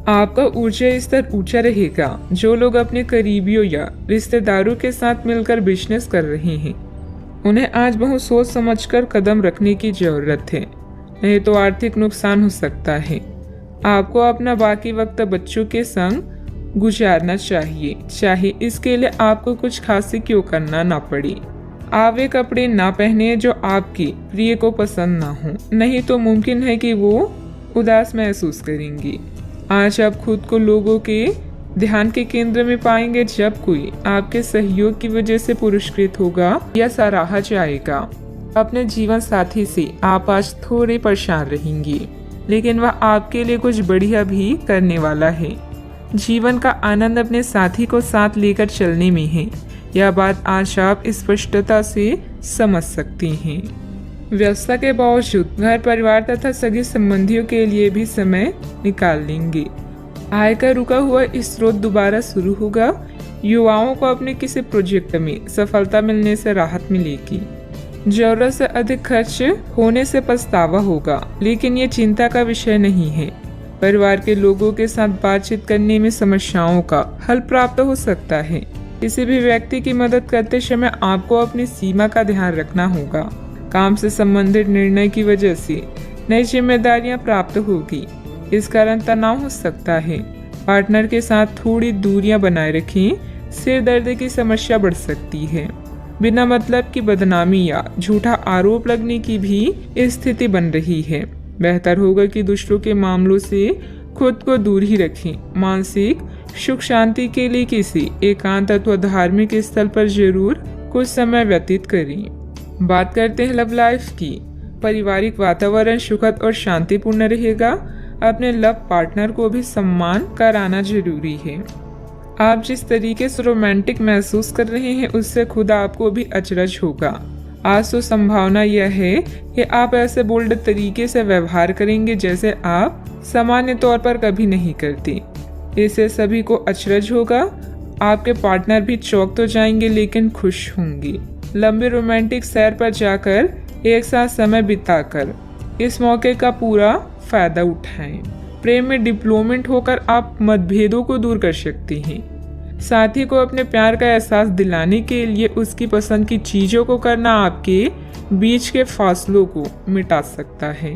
आपका ऊर्जा स्तर ऊंचा रहेगा। जो लोग अपने करीबियों या रिश्तेदारों के साथ मिलकर बिजनेस कर रहे हैं, उन्हें आज बहुत सोच समझकर कदम रखने की जरूरत है, नहीं तो आर्थिक नुकसान हो सकता है। आपको अपना बाकी वक्त बच्चों के संग गुजारना चाहिए, चाहे इसके लिए आपको कुछ खासी क्यों करना ना पड़े। आप वे कपड़े ना पहने जो आपके प्रिय को पसंद ना हो, नहीं तो मुमकिन है कि वो उदास महसूस करेंगे। आज आप खुद को लोगों के ध्यान के केंद्र में पाएंगे। जब कोई आपके सहयोग की वजह से पुरस्कृत होगा या सराहा जाएगा। अपने जीवन साथी से आप आज थोड़े परेशान रहेंगे, लेकिन वह आपके लिए कुछ बढ़िया भी करने वाला है। जीवन का आनंद अपने साथी को साथ लेकर चलने में है। यह बात आज आप स्पष्टता से समझ सकते हैं। व्यस्तता के बावजूद घर परिवार तथा सगे संबंधियों के लिए भी समय निकाल लेंगे। आय का रुका हुआ स्रोत दोबारा शुरू होगा। युवाओं को अपने किसी प्रोजेक्ट में सफलता मिलने से राहत मिलेगी। जरूरत से अधिक खर्च होने से पछतावा होगा, लेकिन ये चिंता का विषय नहीं है। परिवार के लोगों के साथ बातचीत करने में समस्याओं का हल प्राप्त हो सकता है। किसी भी व्यक्ति की मदद करते समय आपको अपनी सीमा का ध्यान रखना होगा। काम से संबंधित निर्णय की वजह से नई जिम्मेदारियां प्राप्त होगी, इस कारण तनाव हो सकता है। पार्टनर के साथ थोड़ी दूरियां बनाए रखें, सिर दर्द की समस्या बढ़ सकती है। बिना मतलब की बदनामी या झूठा आरोप लगने की भी स्थिति बन रही है। बेहतर होगा कि दूसरों के मामलों से खुद को दूर ही रखें। मानसिक सुख शांति के लिए किसी एकांत अथवा धार्मिक स्थल पर जरूर कुछ समय व्यतीत करें। बात करते हैं लव लाइफ की। पारिवारिक वातावरण सुखद और शांतिपूर्ण रहेगा। अपने लव पार्टनर को भी सम्मान कराना जरूरी है। आप जिस तरीके से रोमांटिक महसूस कर रहे हैं उससे खुद आपको भी अचरज होगा। आज तो संभावना यह है कि आप ऐसे बोल्ड तरीके से व्यवहार करेंगे जैसे आप सामान्य तौर पर कभी नहीं करते। इससे सभी को अचरज होगा। आपके पार्टनर भी चौंक तो जाएंगे लेकिन खुश होंगे। लंबे रोमांटिक सैर पर जाकर एक साथ समय बिताकर इस मौके का पूरा फायदा उठाएं। प्रेम में डिप्लोमेट होकर आप मतभेदों को दूर कर सकते हैं। साथी को अपने प्यार का एहसास दिलाने के लिए उसकी पसंद की चीजों को करना आपके बीच के फासलों को मिटा सकता है।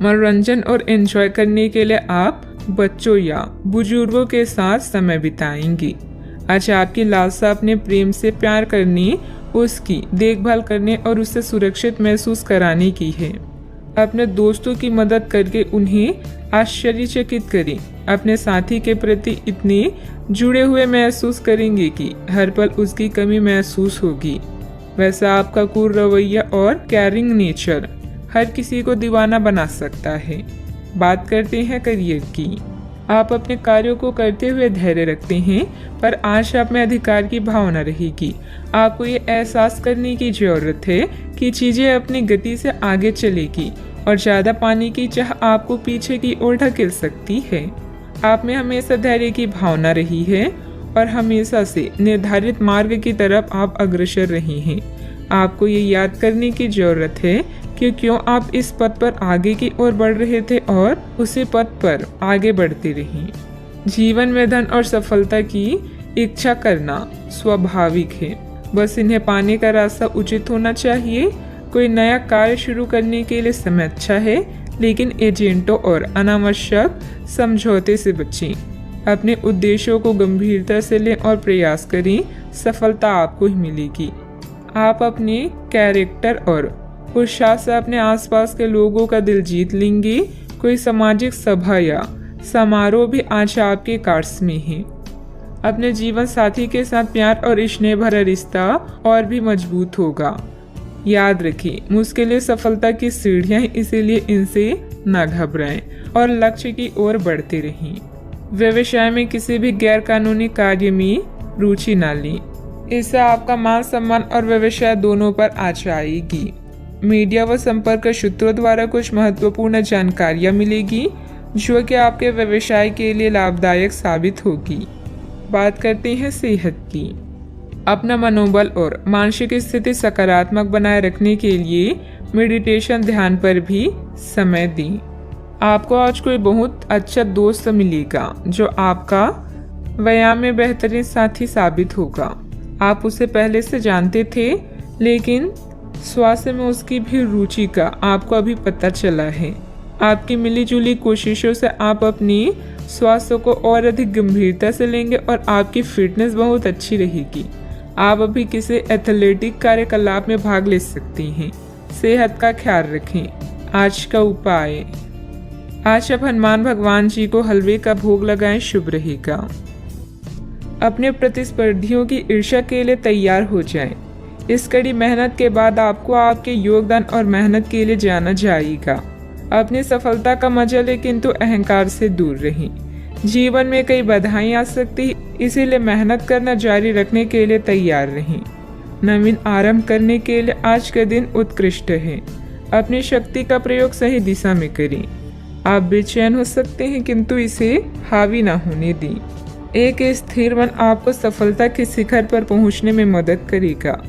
मनोरंजन और एंजॉय करने के लिए आप बच्चों या बुजुर्गों के साथ समय बिताएंगे। आज आपकी लालसा अपने प्रेम से प्यार करने, उसकी देखभाल करने और उसे सुरक्षित महसूस कराने की है। अपने दोस्तों की मदद करके उन्हें आश्चर्यचकित करें। अपने साथी के प्रति इतने जुड़े हुए महसूस करेंगे कि हर पल उसकी कमी महसूस होगी। वैसा आपका कूल रवैया और केयरिंग नेचर हर किसी को दीवाना बना सकता है। बात करते हैं करियर की। आप अपने कार्यों को करते हुए धैर्य रखते हैं, पर आज आप में अधिकार की भावना रहेगी। आपको ये एहसास करने की जरूरत है कि चीजें अपनी गति से आगे चलेगी और ज्यादा पाने की चाह आपको पीछे की ओर ढकेल सकती है। आप में हमेशा धैर्य की भावना रही है और हमेशा से निर्धारित मार्ग की तरफ आप अग्रसर रहे हैं। आपको ये याद करने की जरूरत है कि क्यों आप इस पथ पर आगे की ओर बढ़ रहे थे और उसी पथ पर आगे बढ़ते रहें। जीवन में धन और सफलता की इच्छा करना स्वाभाविक है, बस इन्हें पाने का रास्ता उचित होना चाहिए। कोई नया कार्य शुरू करने के लिए समय अच्छा है, लेकिन एजेंटों और अनावश्यक समझौते से बचें। अपने उद्देश्यों को गंभीरता से लें और प्रयास करें, सफलता आपको ही मिलेगी। आप अपने कैरेक्टर और उत्साह से अपने आसपास के लोगों का दिल जीत लेंगे। कोई सामाजिक सभा या समारोह भी आज आपके कार्ड्स में है। अपने जीवन साथी के साथ प्यार और स्नेह भरा रिश्ता और भी मजबूत होगा। याद रखें, मुश्किलें सफलता की सीढ़ियां हैं, इसीलिए इनसे न घबराएं और लक्ष्य की ओर बढ़ते रहें। व्यवसाय में किसी भी गैर कानूनी कार्य में रुचि न लें, इससे आपका मान सम्मान और व्यवसाय दोनों पर आँच आएगी। मीडिया व संपर्क सूत्रों द्वारा कुछ महत्वपूर्ण जानकारियां मिलेगी जो कि आपके व्यवसाय के लिए लाभदायक साबित होगी। बात करते हैं सेहत की। अपना मनोबल और मानसिक स्थिति सकारात्मक बनाए रखने के लिए मेडिटेशन, ध्यान पर भी समय दें। आपको आज कोई बहुत अच्छा दोस्त मिलेगा जो आपका व्यायाम में बेहतरीन साथी साबित होगा। आप उसे पहले से जानते थे, लेकिन स्वास्थ्य में उसकी भी रुचि का आपको अभी पता चला है। आपकी मिलीजुली कोशिशों से आप अपनी स्वास्थ्य को और अधिक गंभीरता से लेंगे और आपकी फिटनेस बहुत अच्छी रहेगी। आप अभी किसी एथलेटिक कार्यकलाप में भाग ले सकती हैं। सेहत का ख्याल रखें। आज का उपाय, आज आप हनुमान भगवान जी को हलवे का भोग लगाएं, शुभ रहेगा। अपने प्रतिस्पर्धियों की ईर्ष्या के लिए तैयार हो जाएं। इस कड़ी मेहनत के बाद आपको आपके योगदान और मेहनत के लिए जाना जाएगा। अपनी सफलता का मजा लें, किंतु अहंकार से दूर रहें। जीवन में कई बाधाएं आ सकती है, इसीलिए मेहनत करना जारी रखने के लिए तैयार रहें। नवीन आरंभ करने के लिए आज का दिन उत्कृष्ट है। अपनी शक्ति का प्रयोग सही दिशा में करें। आप बेचैन हो सकते हैं, किंतु इसे हावी ना होने दें। एक स्थिर मन आपको सफलता के शिखर पर पहुंचने में मदद करेगा।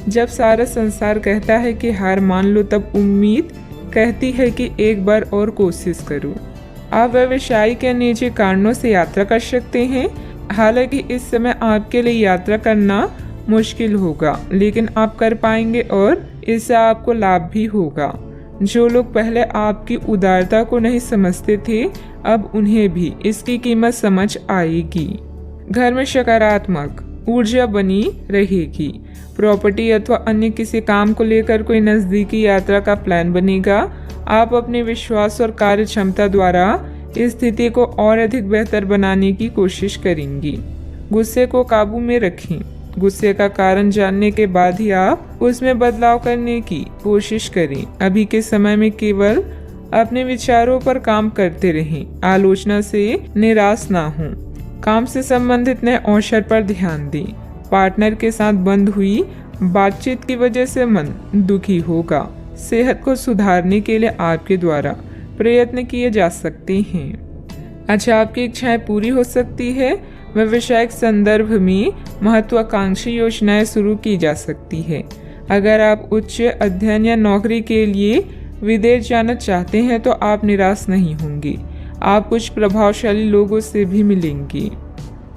जब सारा संसार कहता है कि हार मान लो, तब उम्मीद कहती है कि एक बार और कोशिश करो। आप व्यवसाय के निजी कारणों से यात्रा कर सकते हैं। हालांकि इस समय आपके लिए यात्रा करना मुश्किल होगा, लेकिन आप कर पाएंगे और इससे आपको लाभ भी होगा। जो लोग पहले आपकी उदारता को नहीं समझते थे, अब उन्हें भी इसकी कीमत समझ आएगी। घर में सकारात्मक ऊर्जा बनी रहेगी। प्रॉपर्टी अथवा अन्य किसी काम को लेकर कोई नजदीकी यात्रा का प्लान बनेगा। आप अपने विश्वास और कार्य क्षमता द्वारा इस स्थिति को और अधिक बेहतर बनाने की कोशिश करेंगी। गुस्से को काबू में रखें। गुस्से का कारण जानने के बाद ही आप उसमें बदलाव करने की कोशिश करें। अभी के समय में केवल अपने विचारों पर काम करते रहें, आलोचना से निराश ना हों। काम से संबंधित नए अवसर पर ध्यान दें। पार्टनर के साथ बंद हुई बातचीत की वजह से मन दुखी होगा। सेहत को सुधारने के लिए आपके द्वारा प्रयत्न किए जा सकते हैं। अच्छा, आपकी इच्छाएं पूरी हो सकती है। व्यवसायिक संदर्भ में महत्वाकांक्षी योजनाएं शुरू की जा सकती है। अगर आप उच्च अध्ययन या नौकरी के लिए विदेश जाना चाहते हैं तो आप निराश नहीं होंगे। आप कुछ प्रभावशाली लोगों से भी मिलेंगे।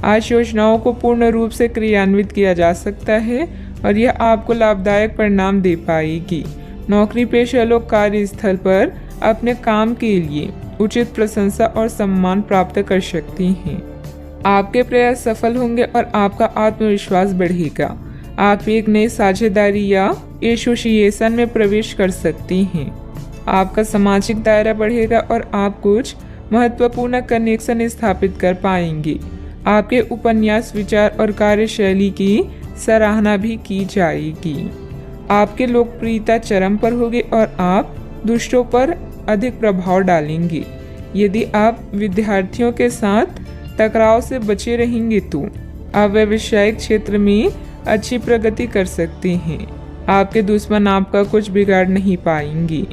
आज योजनाओं को पूर्ण रूप से क्रियान्वित किया जा सकता है और यह आपको लाभदायक परिणाम दे पाएगी। नौकरी पेशा लोग कार्यस्थल पर अपने काम के लिए उचित प्रशंसा और सम्मान प्राप्त कर सकते हैं। आपके प्रयास सफल होंगे और आपका आत्मविश्वास बढ़ेगा। आप एक नई साझेदारी या एसोसिएशन में प्रवेश कर सकते हैं। आपका सामाजिक दायरा बढ़ेगा और आप कुछ महत्वपूर्ण कनेक्शन स्थापित कर पाएंगे। आपके उपन्यास, विचार और कार्यशैली की सराहना भी की जाएगी। आपकी लोकप्रियता चरम पर होगी और आप दूसरों पर अधिक प्रभाव डालेंगे। यदि आप विद्यार्थियों के साथ टकराव से बचे रहेंगे तो आप व्यावसायिक क्षेत्र में अच्छी प्रगति कर सकते हैं। आपके दुश्मन आपका कुछ बिगाड़ नहीं पाएंगे।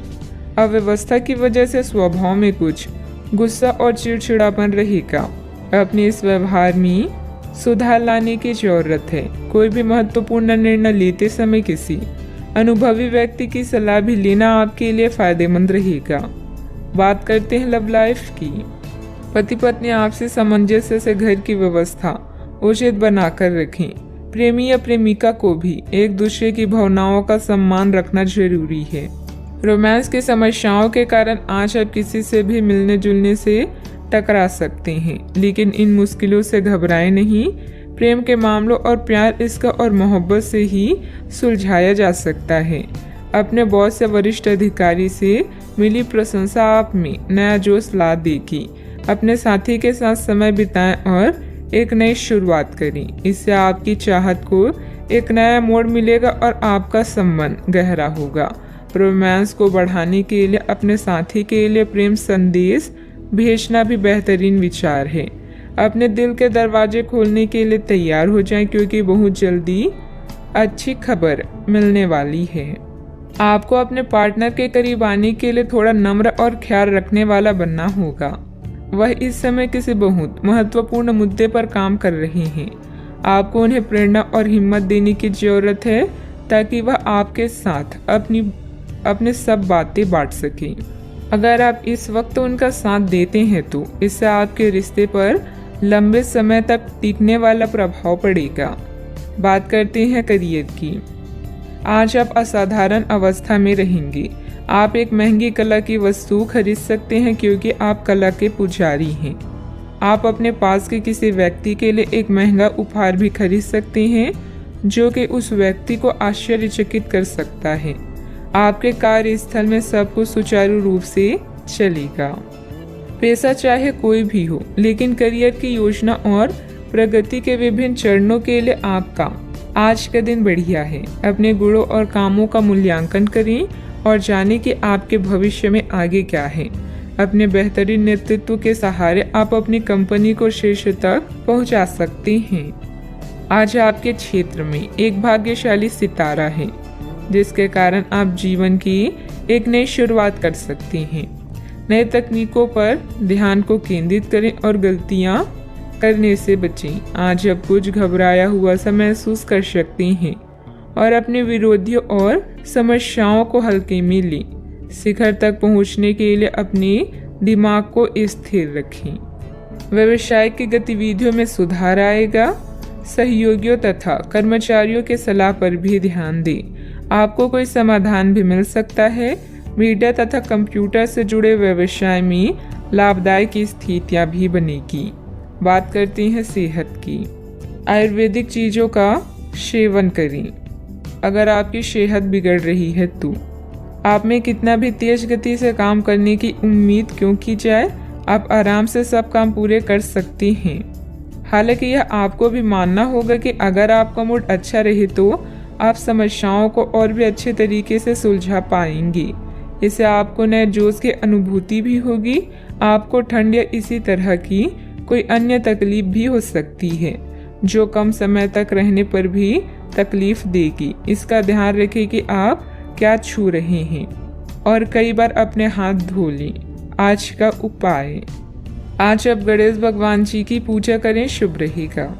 अव्यवस्था की वजह से स्वभाव में कुछ गुस्सा और चिड़चिड़ापन रहेगा। अपने इस व्यवहार में सुधार लाने की जरूरत है। कोई भी महत्वपूर्ण निर्णय लेते समय किसी अनुभवी व्यक्ति की सलाह भी लेना आपके लिए फायदेमंद रहेगा। बात करते हैं लव लाइफ की। पति पत्नी आपसी सामंजस्य से घर की व्यवस्था उचित बनाकर रखें। प्रेमी या प्रेमिका को भी एक दूसरे की भावनाओं का सम्मान रखना जरूरी है। रोमांस की समस्याओं के कारण आज आप किसी से भी मिलने जुलने से टकरा सकते हैं, लेकिन इन मुश्किलों से घबराएं नहीं। प्रेम के मामलों और प्यार, इसका और मोहब्बत से ही सुलझाया जा सकता है। अपने बॉस या वरिष्ठ अधिकारी से मिली प्रशंसा आप में नया जोश ला देगी। अपने साथी के साथ समय बिताएं और एक नई शुरुआत करें। इससे आपकी चाहत को एक नया मोड़ मिलेगा और आपका संबंध गहरा होगा। रोमांस को बढ़ाने के लिए अपने साथी के लिए प्रेम संदेश भेजना भी बेहतरीन विचार है। अपने दिल के दरवाजे खोलने के लिए तैयार हो जाएं, क्योंकि बहुत जल्दी अच्छी खबर मिलने वाली है। आपको अपने पार्टनर के करीब आने के लिए थोड़ा नम्र और ख्याल रखने वाला बनना होगा। वह इस समय किसी बहुत महत्वपूर्ण मुद्दे पर काम कर रहे हैं। आपको उन्हें प्रेरणा और हिम्मत देने की जरूरत है ताकि वह आपके साथ अपने सब बातें बांट सकें। अगर आप इस वक्त उनका साथ देते हैं तो इससे आपके रिश्ते पर लंबे समय तक टिकने वाला प्रभाव पड़ेगा। बात करते हैं करियर की। आज आप असाधारण अवस्था में रहेंगे। आप एक महंगी कला की वस्तु खरीद सकते हैं, क्योंकि आप कला के पुजारी हैं। आप अपने पास के किसी व्यक्ति के लिए एक महंगा उपहार भी खरीद सकते हैं, जो कि उस व्यक्ति को आश्चर्यचकित कर सकता है। आपके कार्यस्थल में सब कुछ सुचारू रूप से चलेगा। पेशा चाहे कोई भी हो, लेकिन करियर की योजना और प्रगति के विभिन्न चरणों के लिए आपका आज का दिन बढ़िया है। अपने गुणों और कामों का मूल्यांकन करें और जानें कि आपके भविष्य में आगे क्या है। अपने बेहतरीन नेतृत्व के सहारे आप अपनी कंपनी को शीर्ष तक पहुंचा सकते हैं। आज आपके क्षेत्र में एक भाग्यशाली सितारा है, जिसके कारण आप जीवन की एक नई शुरुआत कर सकते हैं। नए तकनीकों पर ध्यान को केंद्रित करें और गलतियां करने से बचें। आज आप कुछ घबराया हुआ सा महसूस कर सकते हैं और अपने विरोधियों और समस्याओं को हल्के में लें। शिखर तक पहुंचने के लिए अपने दिमाग को स्थिर रखें। व्यवसाय की गतिविधियों में सुधार आएगा। सहयोगियों तथा कर्मचारियों के सलाह पर भी ध्यान दें। आपको कोई समाधान भी मिल सकता है। मीडिया तथा कंप्यूटर से जुड़े व्यवसाय में लाभदायक स्थितियां भी बनेगी। बात करते हैं सेहत की। आयुर्वेदिक चीज़ों का सेवन करें। अगर आपकी सेहत बिगड़ रही है तो आप में कितना भी तेज गति से काम करने की उम्मीद क्यों की जाए, आप आराम से सब काम पूरे कर सकते हैं। हालांकि यह आपको भी मानना होगा कि अगर आपका मूड अच्छा रहे तो आप समस्याओं को और भी अच्छे तरीके से सुलझा पाएंगी। इससे आपको नए जोश की अनुभूति भी होगी। आपको ठंड या इसी तरह की कोई अन्य तकलीफ भी हो सकती है जो कम समय तक रहने पर भी तकलीफ देगी। इसका ध्यान रखें कि आप क्या छू रहे हैं और कई बार अपने हाथ धो लें। आज का उपाय, आज आप गणेश भगवान जी की पूजा करें, शुभ रहेगा।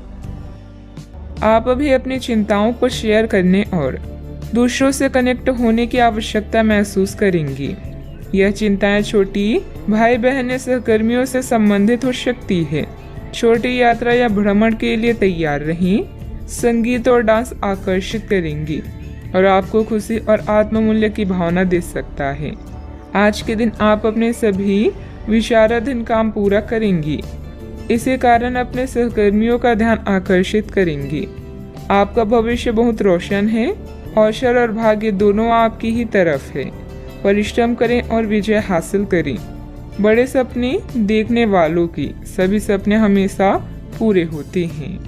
आप अभी अपनी चिंताओं को शेयर करने और दूसरों से कनेक्ट होने की आवश्यकता महसूस करेंगी। यह चिंताएं छोटी भाई बहन या सहकर्मियों से संबंधित हो सकती है। छोटी यात्रा या भ्रमण के लिए तैयार रहें। संगीत और डांस आकर्षित करेंगी और आपको खुशी और आत्ममूल्य की भावना दे सकता है। आज के दिन आप अपने सभी विचाराधीन काम पूरा करेंगी। इसी कारण अपने सहकर्मियों का ध्यान आकर्षित करेंगी। आपका भविष्य बहुत रोशन है। अवसर और भाग्य दोनों आपकी ही तरफ है। परिश्रम करें और विजय हासिल करें। बड़े सपने देखने वालों की सभी सपने हमेशा पूरे होते हैं।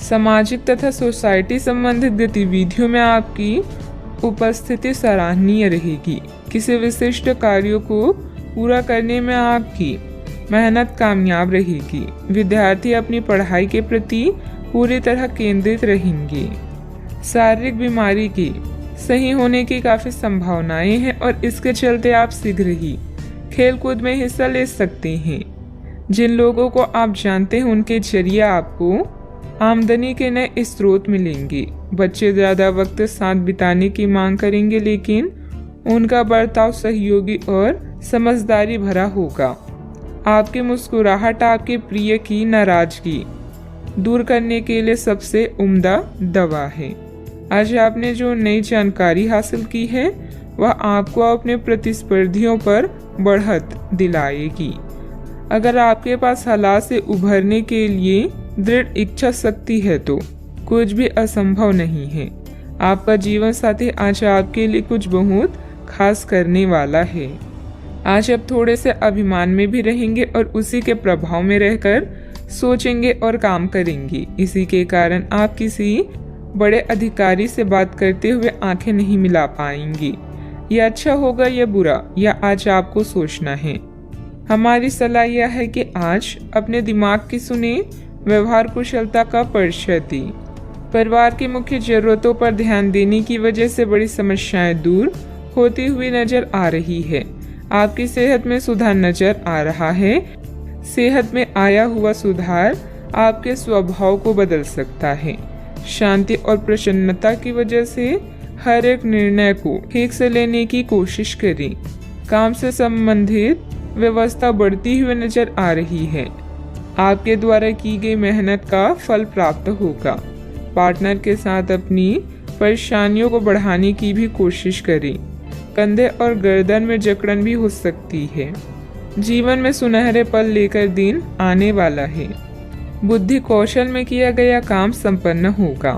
सामाजिक तथा सोसाइटी संबंधित गतिविधियों में आपकी उपस्थिति सराहनीय रहेगी। किसी विशिष्ट कार्यों को पूरा करने में आपकी मेहनत कामयाब रहेगी। विद्यार्थी अपनी पढ़ाई के प्रति पूरी तरह केंद्रित रहेंगे। शारीरिक बीमारी की सही होने की काफी संभावनाएं हैं और इसके चलते आप शीघ्र ही खेल कूद में हिस्सा ले सकते हैं। जिन लोगों को आप जानते हैं उनके जरिए आपको आमदनी के नए स्रोत मिलेंगे। बच्चे ज्यादा वक्त साथ बिताने की मांग करेंगे, लेकिन उनका बर्ताव सहयोगी और समझदारी भरा होगा। आपकी मुस्कुराहट आपके प्रिय की नाराजगी दूर करने के लिए सबसे उम्दा दवा है। आज आपने जो नई जानकारी हासिल की है वह आपको अपने प्रतिस्पर्धियों पर बढ़त दिलाएगी। अगर आपके पास हालात से उभरने के लिए दृढ़ इच्छा शक्ति है तो कुछ भी असंभव नहीं है। आपका जीवन साथी आज आपके लिए कुछ बहुत खास करने वाला है। आज आप थोड़े से अभिमान में भी रहेंगे और उसी के प्रभाव में रहकर सोचेंगे और काम करेंगे। इसी के कारण आप किसी बड़े अधिकारी से बात करते हुए आंखें नहीं मिला पाएंगी। यह अच्छा होगा या बुरा, यह आज आपको सोचना है। हमारी सलाह यह है कि आज अपने दिमाग की सुने, व्यवहार कुशलता का परिचय दें। परिवार की मुख्य जरूरतों पर ध्यान देने की वजह से बड़ी समस्याएं दूर होती हुई नजर आ रही है। आपकी सेहत में सुधार नजर आ रहा है। सेहत में आया हुआ सुधार आपके स्वभाव को बदल सकता है। शांति और प्रसन्नता की वजह से हर एक निर्णय को ठीक से लेने की कोशिश करें। काम से संबंधित व्यवस्था बढ़ती हुई नजर आ रही है। आपके द्वारा की गई मेहनत का फल प्राप्त होगा। पार्टनर के साथ अपनी परेशानियों को बढ़ाने की भी कोशिश करें। कंधे और गर्दन में जकड़न भी हो सकती है। जीवन में सुनहरे पल लेकर दिन आने वाला है। बुद्धि कौशल में किया गया काम संपन्न होगा।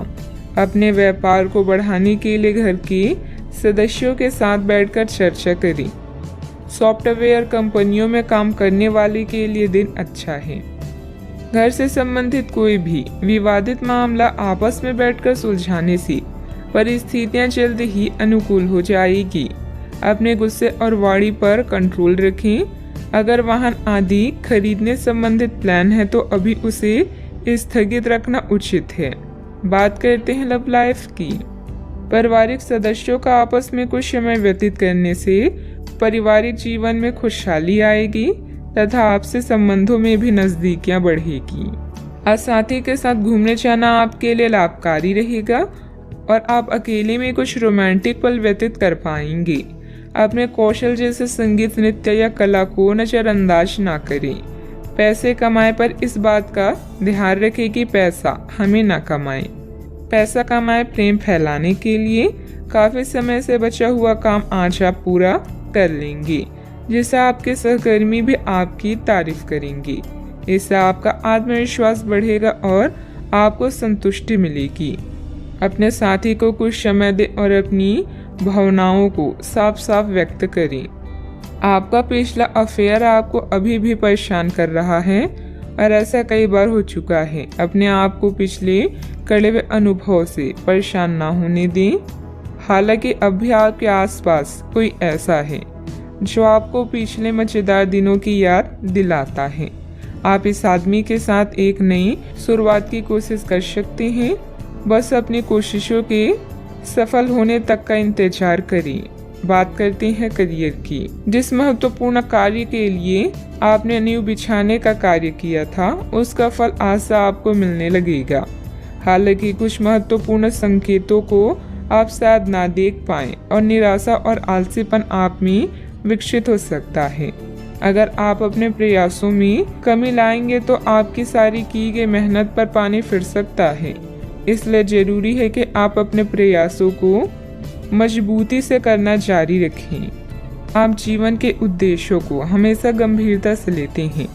अपने व्यापार को बढ़ाने के लिए घर के सदस्यों के साथ बैठकर चर्चा करें। सॉफ्टवेयर कंपनियों में काम करने वाले के लिए दिन अच्छा है। घर से संबंधित कोई भी विवादित मामला आपस में बैठकर सुलझाने से परिस्थितियां जल्द ही अनुकूल हो जाएगी। अपने गुस्से और वाणी पर कंट्रोल रखें। अगर वाहन आदि खरीदने संबंधित प्लान है तो अभी उसे स्थगित रखना उचित है। बात करते हैं लव लाइफ की। पारिवारिक सदस्यों का आपस में कुछ समय व्यतीत करने से पारिवारिक जीवन में खुशहाली आएगी तथा आपसे संबंधों में भी नजदीकियां बढ़ेगी। आज साथी के साथ घूमने जाना आपके लिए लाभकारी रहेगा और आप अकेले में कुछ रोमांटिक पल व्यतीत कर पाएंगे। अपने कौशल जैसे संगीत, नृत्य या कला को नजरअंदाज ना करें। पैसे कमाए पर इस बात का ध्यान रखें कि पैसा हमें ना कमाए। पैसा कमाए प्रेम फैलाने के लिए काफी समय से बचा हुआ काम आज आप पूरा कर लेंगे, जिससे आपके सहकर्मी भी आपकी तारीफ करेंगे। इससे आपका आत्मविश्वास बढ़ेगा और आपको संतुष्टि मिलेगी। अपने साथी को कुछ समय दें और अपनी भावनाओं को साफ साफ व्यक्त करें। आपका पिछला अफेयर आपको अभी भी परेशान कर रहा है और ऐसा कई बार हो चुका है। अपने आप को पिछले कड़वे अनुभव से परेशान ना होने दें। हालांकि अब भी आपके आसपास कोई ऐसा है जो आपको पिछले मजेदार दिनों की याद दिलाता है। आप इस आदमी के साथ एक नई शुरुआत की कोशिश कर सकते हैं। बस अपनी कोशिशों के सफल होने तक का इंतजार करें। बात करते हैं करियर की। जिस महत्वपूर्ण कार्य के लिए आपने नींव बिछाने का कार्य किया था, उसका फल आशा आपको मिलने लगेगा। हालांकि कुछ महत्वपूर्ण संकेतों को आप शायद ना देख पाएं और निराशा और आलसीपन आप में विकसित हो सकता है। अगर आप अपने प्रयासों में कमी लाएंगे तो आपकी सारी की गई मेहनत पर पानी फिर सकता है। इसलिए जरूरी है कि आप अपने प्रयासों को मजबूती से करना जारी रखें। आप जीवन के उद्देश्यों को हमेशा गंभीरता से लेते हैं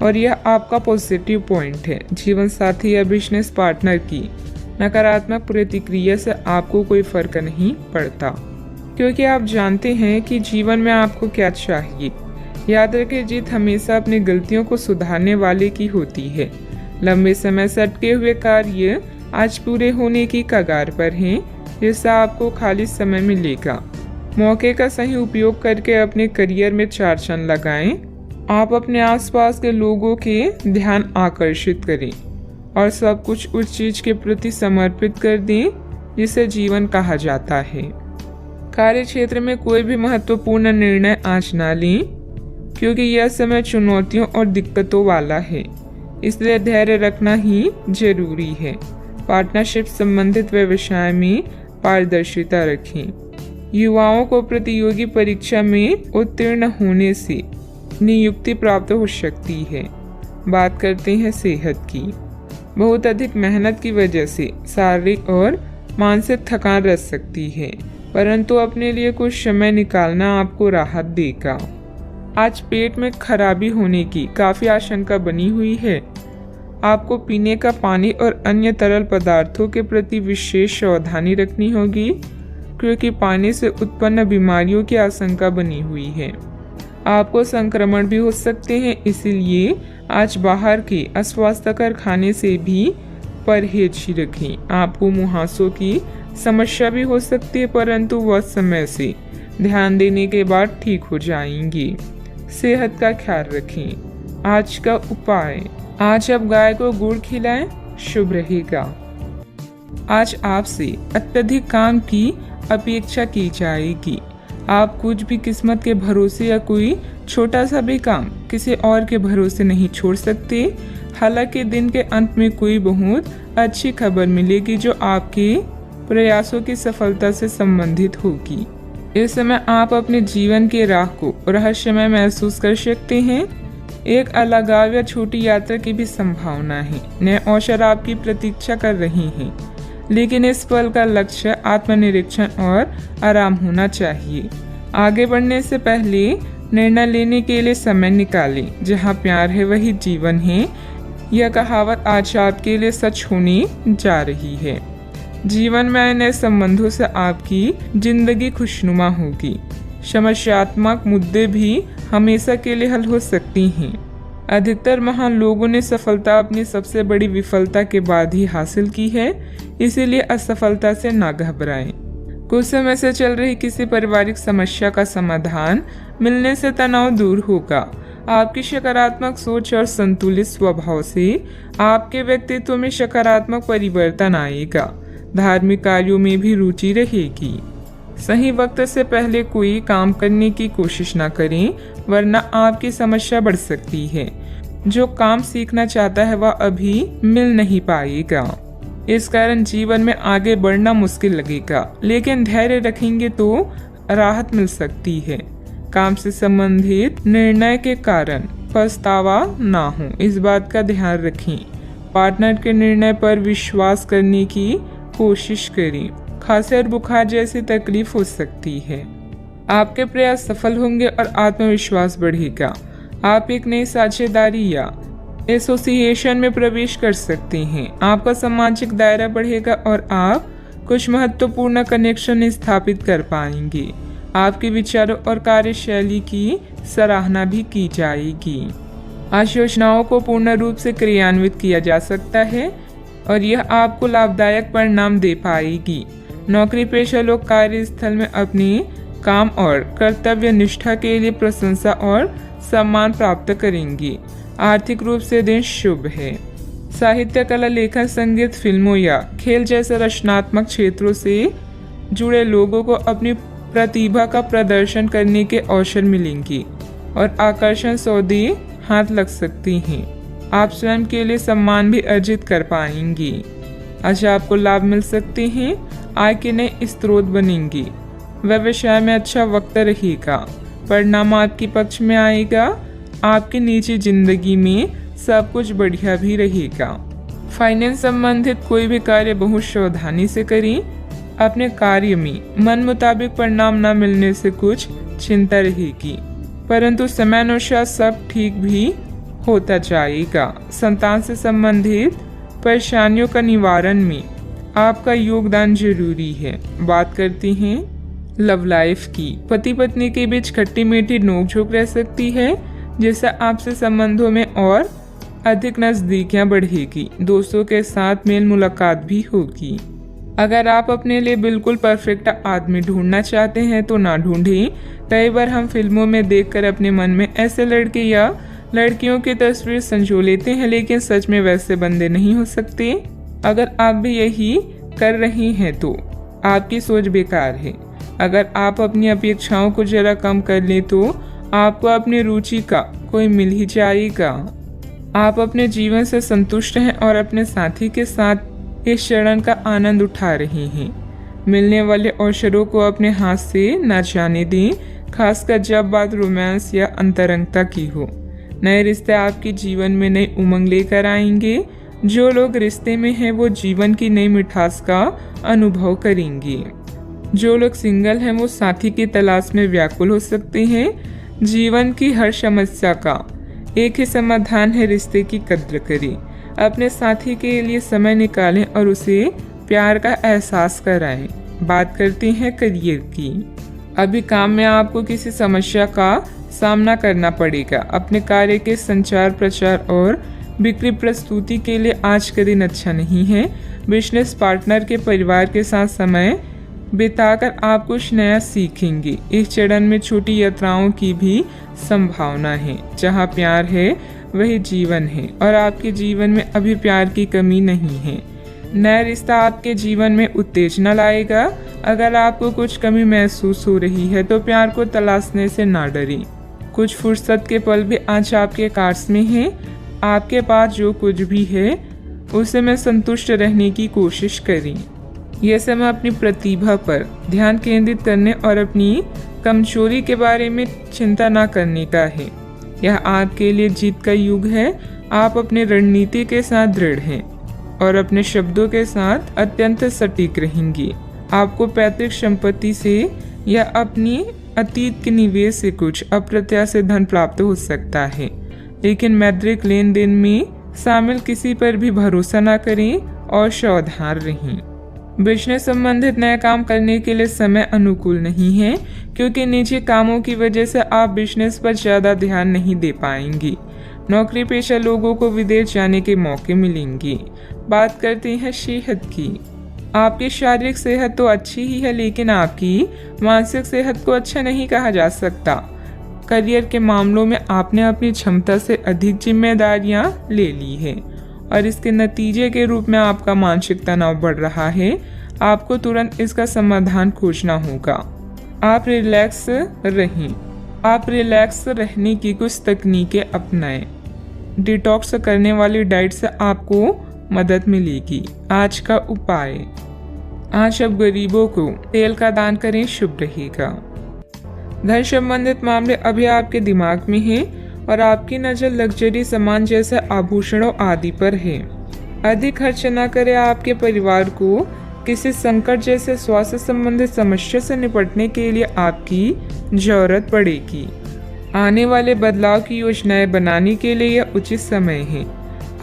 और यह आपका पॉजिटिव पॉइंट है। जीवन साथी या बिजनेस पार्टनर की नकारात्मक प्रतिक्रिया से आपको कोई फर्क नहीं पड़ता, क्योंकि आप जानते हैं कि जीवन में आपको क्या चाहिए। याद रखें, जीत हमेशा अपनी गलतियों को सुधारने वाले की होती है। लंबे समय से अटके हुए कार्य आज पूरे होने की कगार पर हैं, जिससे आपको खाली समय मिलेगा। मौके का सही उपयोग करके अपने करियर में 4 चांद लगाएं। आप अपने आसपास के लोगों के ध्यान आकर्षित करें और सब कुछ उस चीज के प्रति समर्पित कर दें जिसे जीवन कहा जाता है। कार्य क्षेत्र में कोई भी महत्वपूर्ण निर्णय आज ना लें, क्योंकि यह समय चुनौतियों और दिक्कतों वाला है। इसलिए धैर्य रखना ही जरूरी है। पार्टनरशिप संबंधित व्यवसाय में पारदर्शिता रखें। युवाओं को प्रतियोगी परीक्षा में उत्तीर्ण होने से नियुक्ति प्राप्त हो सकती है। बात करते हैं सेहत की। बहुत अधिक मेहनत की वजह से शारीरिक और मानसिक थकान रह सकती है, परंतु अपने लिए कुछ समय निकालना आपको राहत देगा। आज पेट में खराबी होने की काफी आशंका बनी हुई है। आपको पीने का पानी और अन्य तरल पदार्थों के प्रति विशेष सावधानी रखनी होगी, क्योंकि पानी से उत्पन्न बीमारियों की आशंका बनी हुई है। आपको संक्रमण भी हो सकते हैं, इसीलिए आज बाहर के अस्वास्थ्यकर खाने से भी परहेज ही रखें। आपको मुहासों की समस्या भी हो सकती है, परंतु वह समय से ध्यान देने के बाद ठीक हो जाएंगी। सेहत का ख्याल रखें। आज का उपाय, आज आप गाय को गुड़ खिलाएं, शुभ रहेगा। आज आपसे अत्यधिक काम की अपेक्षा की जाएगी। आप कुछ भी किस्मत के भरोसे या कोई छोटा सा भी काम किसी और के भरोसे नहीं छोड़ सकते। हालांकि दिन के अंत में कोई बहुत अच्छी खबर मिलेगी जो आपके प्रयासों की सफलता से संबंधित होगी। इस समय आप अपने जीवन के राह को रहस्यमय महसूस कर सकते हैं। एक अलगाव या छोटी यात्रा की भी संभावना है। नए अवसर आपकी प्रतीक्षा कर रही हैं, लेकिन इस पल का लक्ष्य आत्मनिरीक्षण और आराम होना चाहिए। आगे बढ़ने से पहले निर्णय लेने के लिए समय निकालें। जहाँ प्यार है वही जीवन है। यह कहावत आज आपके लिए सच होने जा रही है। जीवन में नए संबंधों से आपकी जिंदगी खुशनुमा होगी। समस्यात्मक मुद्दे भी हमेशा के लिए हल हो सकती हैं। अधिकतर महान लोगों ने सफलता अपनी सबसे बड़ी विफलता के बाद ही हासिल की है, इसीलिए असफलता से ना घबराएं। कुछ समय से चल रही किसी पारिवारिक समस्या का समाधान मिलने से तनाव दूर होगा। आपकी सकारात्मक सोच और संतुलित स्वभाव से आपके व्यक्तित्व में सकारात्मक परिवर्तन आएगा। धार्मिक कार्यों में भी रुचि रहेगी। सही वक्त से पहले कोई काम करने की कोशिश ना करें, वरना आपकी समस्या बढ़ सकती है। जो काम सीखना चाहता है वह अभी मिल नहीं पाएगा। इस कारण जीवन में आगे बढ़ना मुश्किल लगेगा, लेकिन धैर्य रखेंगे तो राहत मिल सकती है। काम से संबंधित निर्णय के कारण पछतावा ना हो, इस बात का ध्यान रखें। पार्टनर के निर्णय पर विश्वास करने की कोशिश करें। खांसी और बुखार जैसी तकलीफ हो सकती है। आपके प्रयास सफल होंगे और आत्मविश्वास बढ़ेगा। आप एक नई साझेदारी या एसोसिएशन में प्रवेश कर सकते हैं। आपका सामाजिक दायरा बढ़ेगा और आप कुछ महत्वपूर्ण कनेक्शन स्थापित कर पाएंगे। आपके विचारों और कार्यशैली की सराहना भी की जाएगी। आज योजनाओं को पूर्ण रूप से क्रियान्वित किया जा सकता है और यह आपको लाभदायक परिणाम दे पाएगी। नौकरी पेशा लोग कार्यस्थल में अपनी काम और कर्तव्य निष्ठा के लिए प्रशंसा और सम्मान प्राप्त करेंगे। आर्थिक रूप से दिन शुभ है। साहित्य, कला, लेखन, संगीत, फिल्मों या खेल जैसे रचनात्मक क्षेत्रों से जुड़े लोगों को अपनी प्रतिभा का प्रदर्शन करने के अवसर मिलेंगे और आकर्षण सौदे हाथ लग सकती हैं। आप स्वयं के लिए सम्मान भी अर्जित कर पाएंगे। आज आपको लाभ मिल सकते हैं। आय के नए स्रोत बनेंगे। व्यवसाय में अच्छा वक्त रहेगा। परिणाम आपके पक्ष में आएगा। आपकी निजी जिंदगी में सब कुछ बढ़िया भी रहेगा। फाइनेंस संबंधित कोई भी कार्य बहुत सावधानी से करें। अपने कार्य में मन मुताबिक परिणाम न मिलने से कुछ चिंता रहेगी, परंतु समयानुसार सब ठीक भी होता जाएगा। संतान से संबंधित परेशानियों का निवारण में आपका योगदान जरूरी है। बात करते हैं लव लाइफ की। पति पत्नी के बीच खट्टी मीठी नोकझोंक रह सकती है, जिससे आपसे संबंधों में और अधिक नजदीकियां बढ़ेगी। दोस्तों के साथ मेल मुलाकात भी होगी। अगर आप अपने लिए बिल्कुल परफेक्ट आदमी ढूंढना चाहते हैं तो ना ढूंढें। कई बार हम फिल्मों में देखकर अपने मन में ऐसे लड़के या लड़कियों की तस्वीर संजो लेते हैं, लेकिन सच में वैसे बंदे नहीं हो सकते। अगर आप भी यही कर रहे हैं तो आपकी सोच बेकार है। अगर आप अपनी अपेक्षाओं को जरा कम कर लें तो आपको अपनी रुचि का कोई मिल ही जाएगा। आप अपने जीवन से संतुष्ट हैं और अपने साथी के साथ इस क्षण का आनंद उठा रहे हैं। मिलने वाले अवसरों को अपने हाथ से न जाने दें, खासकर जब बात रोमांस या अंतरंगता की हो। नए रिश्ते आपके जीवन में नई उमंग लेकर आएंगे। जो लोग रिश्ते में हैं वो जीवन की नई मिठास का अनुभव करेंगे। जो लोग सिंगल हैं वो साथी की तलाश में व्याकुल हो सकते हैं। जीवन की हर समस्या का एक ही समाधान है, रिश्ते की कद्र करें। अपने साथी के लिए समय निकालें और उसे प्यार का एहसास कराएं। बात करते हैं करियर की। अभी काम में आपको किसी समस्या का सामना करना पड़ेगा। अपने कार्य के संचार, प्रचार और बिक्री प्रस्तुति के लिए आज का दिन अच्छा नहीं है। बिजनेस पार्टनर के परिवार के साथ समय बिताकर आप कुछ नया सीखेंगे। इस चरण में छोटी यात्राओं की भी संभावना है। जहां प्यार है वही जीवन है और आपके जीवन में अभी प्यार की कमी नहीं है। नया रिश्ता आपके जीवन में उत्तेजना लाएगा। अगर आपको कुछ कमी महसूस हो रही है तो प्यार को तलाशने से ना डरें। कुछ फुर्सत के पल भी आज आपके कार्ड्स में हैं। आपके पास जो कुछ भी है उसे में संतुष्ट रहने की कोशिश करें। यह समय अपनी प्रतिभा पर ध्यान केंद्रित करने और अपनी कमजोरी के बारे में चिंता न करने का है। यह आपके लिए जीत का युग है। आप अपनी रणनीति के साथ दृढ़ हैं और अपने शब्दों के साथ अत्यंत सटीक रहेंगे। आपको पैतृक संपत्ति से या अपनी अतीत के निवेश से कुछ अप्रत्याशित धन प्राप्त हो सकता है, लेकिन मौद्रिक लेन देन में शामिल किसी पर भी भरोसा न करें और सावधान रहें। बिजनेस संबंधित नया काम करने के लिए समय अनुकूल नहीं है, क्योंकि निजी कामों की वजह से आप बिजनेस पर ज्यादा ध्यान नहीं दे पाएंगे। नौकरी पेशा लोगों को विदेश जाने के मौके मिलेंगे। बात करते हैं सेहत की। आपकी शारीरिक सेहत तो अच्छी ही है, लेकिन आपकी मानसिक सेहत को अच्छा नहीं कहा जा सकता। करियर के मामलों में आपने अपनी क्षमता से अधिक जिम्मेदारियां ले ली है और इसके नतीजे के रूप में आपका मानसिक तनाव बढ़ रहा है। आपको तुरंत इसका समाधान खोजना होगा। आप रिलैक्स रहें। आप रिलैक्स रहने की कुछ तकनीकें अपनाएं। डिटॉक्स करने वाली डाइट से आपको मदद मिलेगी। आज का उपाय, आज अब गरीबों को तेल का दान करें, शुभ रहेगा। धन संबंधित मामले अभी आपके दिमाग में हैं और आपकी नजर लग्जरी सामान जैसे आभूषणों आदि पर है। अधिक खर्च न करें। आपके परिवार को किसी संकट जैसे स्वास्थ्य संबंधित समस्या से निपटने के लिए आपकी जरूरत पड़ेगी। आने वाले बदलाव की योजनाएं बनाने के लिए यह उचित समय है।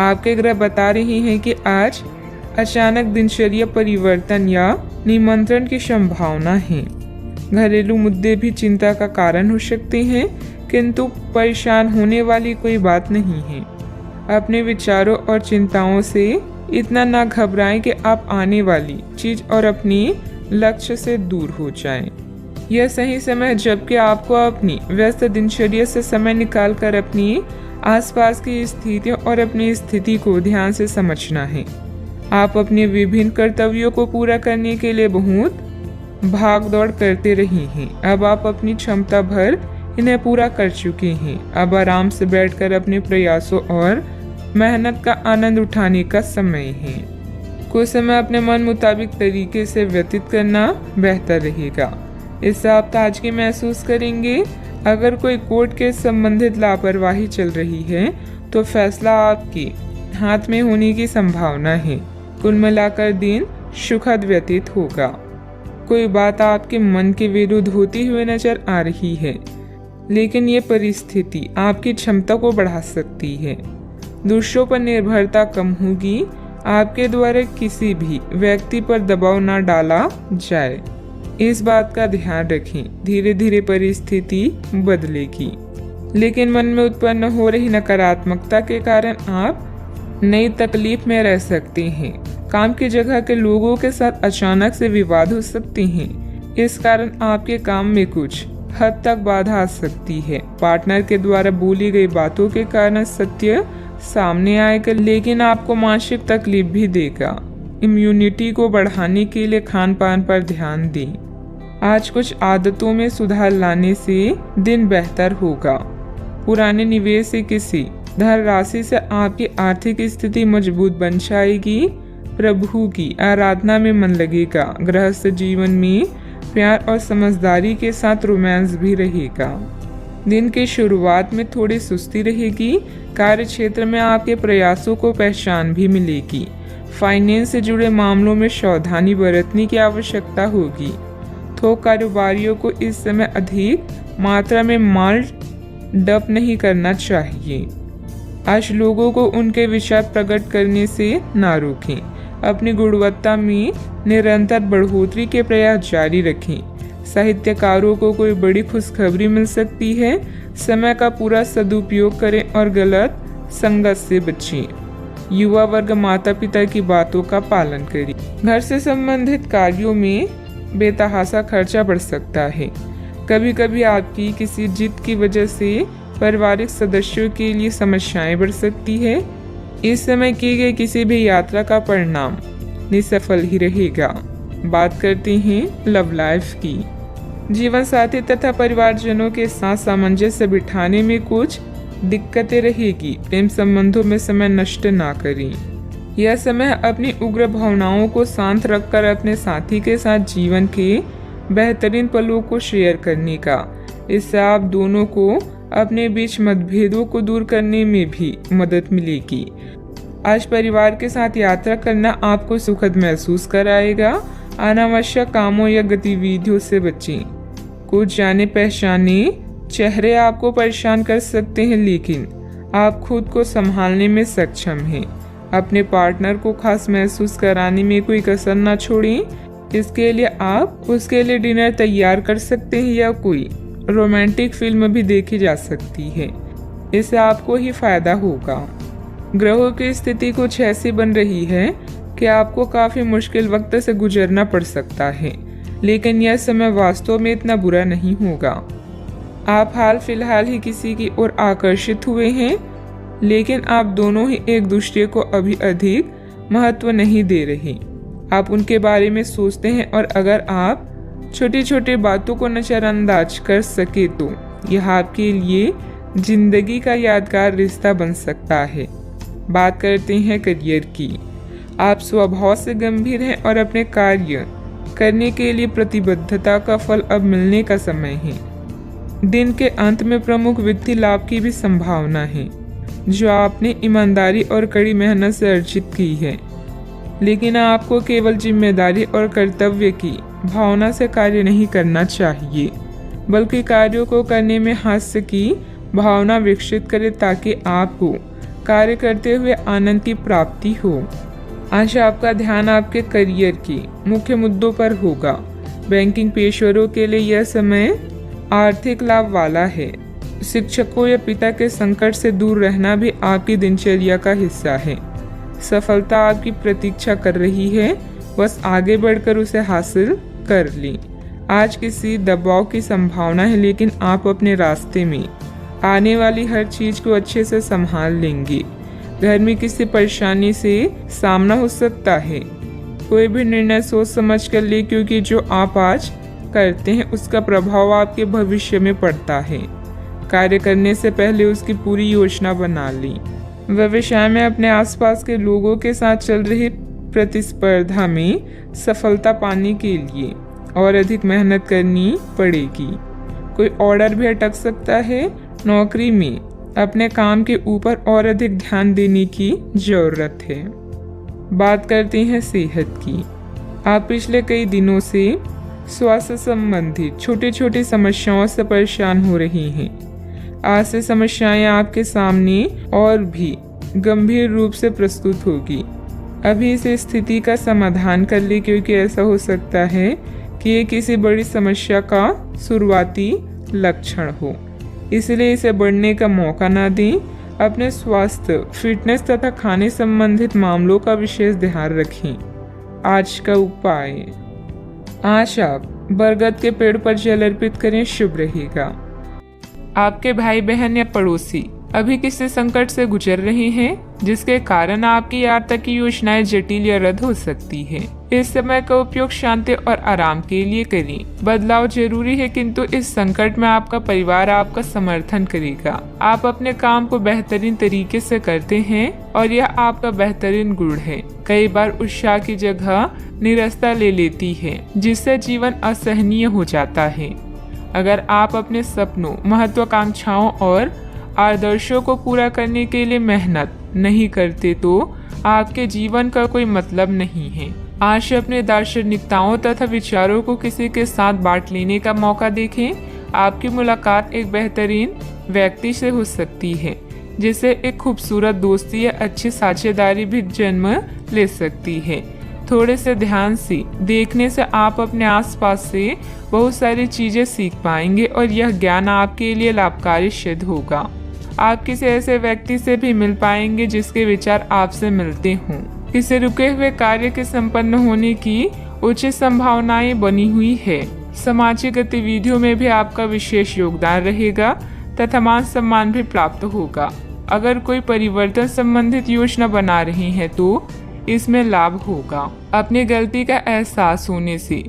आपके ग्रह बता रहे हैं कि आज अचानक दिनचर्या परिवर्तन या निमंत्रण की संभावना है। घरेलू मुद्दे भी चिंता का कारण हो सकते हैं। किंतु परेशान होने वाली कोई बात नहीं है। अपने विचारों और चिंताओं से इतना ना घबराएं कि आप आने वाली चीज और अपनी लक्ष्य से दूर हो जाएं। यह सही समय है जबकि आपको अपनी व्यस्त दिनचर्या से समय निकालकर अपनी आसपास की स्थितियों और अपनी स्थिति को ध्यान से समझना है। आप अपने विभिन्न कर्तव्यों को पूरा करने के लिए बहुत भाग दौड़ करते रहे हैं। अब आप अपनी क्षमता भर इन्हें पूरा कर चुके हैं। अब आराम से बैठकर अपने प्रयासों और मेहनत का आनंद उठाने का समय है। कुछ समय अपने मन मुताबिक तरीके से व्यतीत करना बेहतर रहेगा। इससे आप ताजगी महसूस करेंगे। अगर कोई कोर्ट के संबंधित लापरवाही चल रही है तो फैसला आपके हाथ में होने की संभावना है। कुल मिलाकर दिन सुखद व्यतीत होगा। कोई बात आपके मन के विरुद्ध होती हुई नजर आ रही है, लेकिन ये परिस्थिति आपकी क्षमता को बढ़ा सकती है। दूसरों पर निर्भरता कम होगी। आपके द्वारा किसी भी व्यक्ति पर दबाव न डाला जाए, इस बात का ध्यान रखें। धीरे धीरे परिस्थिति बदलेगी, लेकिन मन में उत्पन्न हो रही नकारात्मकता के कारण आप नई तकलीफ में रह सकते हैं। काम की जगह के लोगों के साथ अचानक से विवाद हो सकते हैं। इस कारण आपके काम में कुछ हद तक बाधा आ सकती है। पार्टनर के द्वारा बोली गई बातों के कारण सत्य सामने आएगा, लेकिन आपको मानसिक तकलीफ भी देगा। इम्यूनिटी को बढ़ाने के लिए खान पान पर ध्यान दें। आज कुछ आदतों में सुधार लाने से दिन बेहतर होगा। पुराने निवेश से किसी धन राशि से आपकी आर्थिक स्थिति मजबूत बन जाएगी। प्रभु की आराधना में मन लगेगा। गृहस्थ जीवन में प्यार और समझदारी के साथ रोमांस भी रहेगा। दिन की शुरुआत में थोड़ी सुस्ती रहेगी। कार्य क्षेत्र में आपके प्रयासों को पहचान भी मिलेगी। फाइनेंस से जुड़े मामलों में सावधानी बरतने की आवश्यकता होगी। थोक कारोबारियों को इस समय अधिक मात्रा में माल डंप नहीं करना चाहिए। आज लोगों को उनके विचार प्रकट करने से ना रोकें। अपनी गुणवत्ता में निरंतर बढ़ोतरी के प्रयास जारी रखें। साहित्यकारों को कोई बड़ी खुशखबरी मिल सकती है। समय का पूरा सदुपयोग करें और गलत संगत से बचें। युवा वर्ग माता पिता की बातों का पालन करें। घर से संबंधित कार्यों में बेतहाशा खर्चा बढ़ सकता है। कभी कभी आपकी किसी जिद की वजह से पारिवारिक सदस्यों के लिए समस्याएं बढ़ सकती है। इस समय की गई किसी भी यात्रा का परिणाम निसफल ही रहेगा। बात करते हैं लव लाइफ की। जीवन साथी तथा परिवारजनों के साथ सामंजस्य बिठाने में कुछ दिक्कतें रहेगी। प्रेम संबंधों में समय नष्ट ना करें। यह समय अपनी उग्र भावनाओं को शांत रखकर अपने साथी के साथ जीवन के बेहतरीन पलों को शेयर करने का। इससे आप दोनों को अपने बीच मतभेदों को दूर करने में भी मदद मिलेगी। आज परिवार के साथ यात्रा करना आपको सुखद महसूस कराएगा। अनावश्यक कामों या गतिविधियों से बचें। कुछ जाने पहचाने चेहरे आपको परेशान कर सकते हैं, लेकिन आप खुद को संभालने में सक्षम हैं। अपने पार्टनर को खास महसूस कराने में कोई कसर ना छोड़ें। इसके लिए आप उसके लिए डिनर तैयार कर सकते हैं या कोई रोमांटिक फिल्म भी देखी जा सकती है। इससे आपको ही फायदा होगा। ग्रहों की स्थिति कुछ ऐसी बन रही है कि आपको काफी मुश्किल वक्त से गुजरना पड़ सकता है, लेकिन यह समय वास्तव में इतना बुरा नहीं होगा। आप हाल फिलहाल ही किसी की ओर आकर्षित हुए हैं, लेकिन आप दोनों ही एक दूसरे को अभी अधिक महत्व नहीं दे रहे। आप उनके बारे में सोचते हैं और अगर आप छोटी छोटी बातों को नजरअंदाज कर सके तो यह आपके लिए जिंदगी का यादगार रिश्ता बन सकता है। बात करते हैं करियर की। आप स्वभाव से गंभीर हैं और अपने कार्य करने के लिए प्रतिबद्धता का फल अब मिलने का समय है। दिन के अंत में प्रमुख वित्तीय लाभ की भी संभावना है, जो आपने ईमानदारी और कड़ी मेहनत से अर्जित की है। लेकिन आपको केवल जिम्मेदारी और कर्तव्य की भावना से कार्य नहीं करना चाहिए, बल्कि कार्यों को करने में हास्य की भावना विकसित करें ताकि आपको कार्य करते हुए आनंद की प्राप्ति हो। आज आपका ध्यान आपके करियर के मुख्य मुद्दों पर होगा। बैंकिंग पेशेवरों के लिए यह समय आर्थिक लाभ वाला है। शिक्षकों या पिता के संकट से दूर रहना भी आपकी दिनचर्या का हिस्सा है। सफलता आपकी प्रतीक्षा कर रही है, बस आगे बढ़कर उसे हासिल कर ली। आज किसी दबाव की संभावना है, लेकिन आप अपने रास्ते में आने वाली हर चीज को अच्छे से संभाल लेंगे। घर में किसी परेशानी से सामना हो सकता है। कोई भी निर्णय सोच समझ कर ले, क्योंकि जो आप आज करते हैं उसका प्रभाव आपके भविष्य में पड़ता है। कार्य करने से पहले उसकी पूरी योजना बना ली। व्यवसाय में अपने आसपास के लोगों के साथ चल रही प्रतिस्पर्धा में सफलता पाने के लिए और अधिक मेहनत करनी पड़ेगी। कोई ऑर्डर भी अटक सकता है। नौकरी में अपने काम के ऊपर और अधिक ध्यान देने की जरूरत है। बात करते हैं सेहत की। आप पिछले कई दिनों से स्वास्थ्य संबंधी छोटी छोटी समस्याओं से परेशान हो रही हैं। आज से समस्याएं आपके सामने और भी गंभीर रूप से प्रस्तुत होगी। अभी इस स्थिति का समाधान कर ले, क्योंकि ऐसा हो सकता है कि ये किसी बड़ी समस्या का शुरुआती लक्षण हो। इसलिए इसे बढ़ने का मौका ना दें। अपने स्वास्थ्य, फिटनेस तथा खाने संबंधित मामलों का विशेष ध्यान रखें। आज का उपाय, आज आप बरगद के पेड़ पर जल अर्पित करें, शुभ रहेगा। आपके भाई बहन या पड़ोसी अभी किसी संकट से गुजर रहे हैं, जिसके कारण आपकी आर्थिक योजनाएं जटिल या रद्द हो सकती है। इस समय का उपयोग शांति और आराम के लिए करें। बदलाव जरूरी है, किंतु इस संकट में आपका परिवार आपका समर्थन करेगा। आप अपने काम को बेहतरीन तरीके से करते हैं और यह आपका बेहतरीन गुण है। कई बार उत्साह की जगह निराशा ले लेती है, जिससे जीवन असहनीय हो जाता है। अगर आप अपने सपनों, महत्वाकांक्षाओं और आदर्शों को पूरा करने के लिए मेहनत नहीं करते तो आपके जीवन का कोई मतलब नहीं है। आज अपने दार्शनिकताओं तथा विचारों को किसी के साथ बांट लेने का मौका देखें। आपकी मुलाकात एक बेहतरीन व्यक्ति से हो सकती है, जिससे एक खूबसूरत दोस्ती या अच्छी साझेदारी भी जन्म ले सकती है। थोड़े से ध्यान से देखने से आप अपने आसपास से बहुत सारी चीजें सीख पाएंगे और यह ज्ञान आपके लिए लाभकारी सिद्ध होगा। आप किसी ऐसे व्यक्ति से भी मिल पाएंगे जिसके विचार आपसे मिलते हों। किसी रुके हुए कार्य के संपन्न होने की उचित संभावनाएं बनी हुई है। सामाजिक गतिविधियों में भी आपका विशेष योगदान रहेगा तथा मान सम्मान भी प्राप्त होगा। अगर कोई परिवर्तन संबंधित योजना बना रहे हैं तो इसमें लाभ होगा। अपनी गलती का एहसास होने से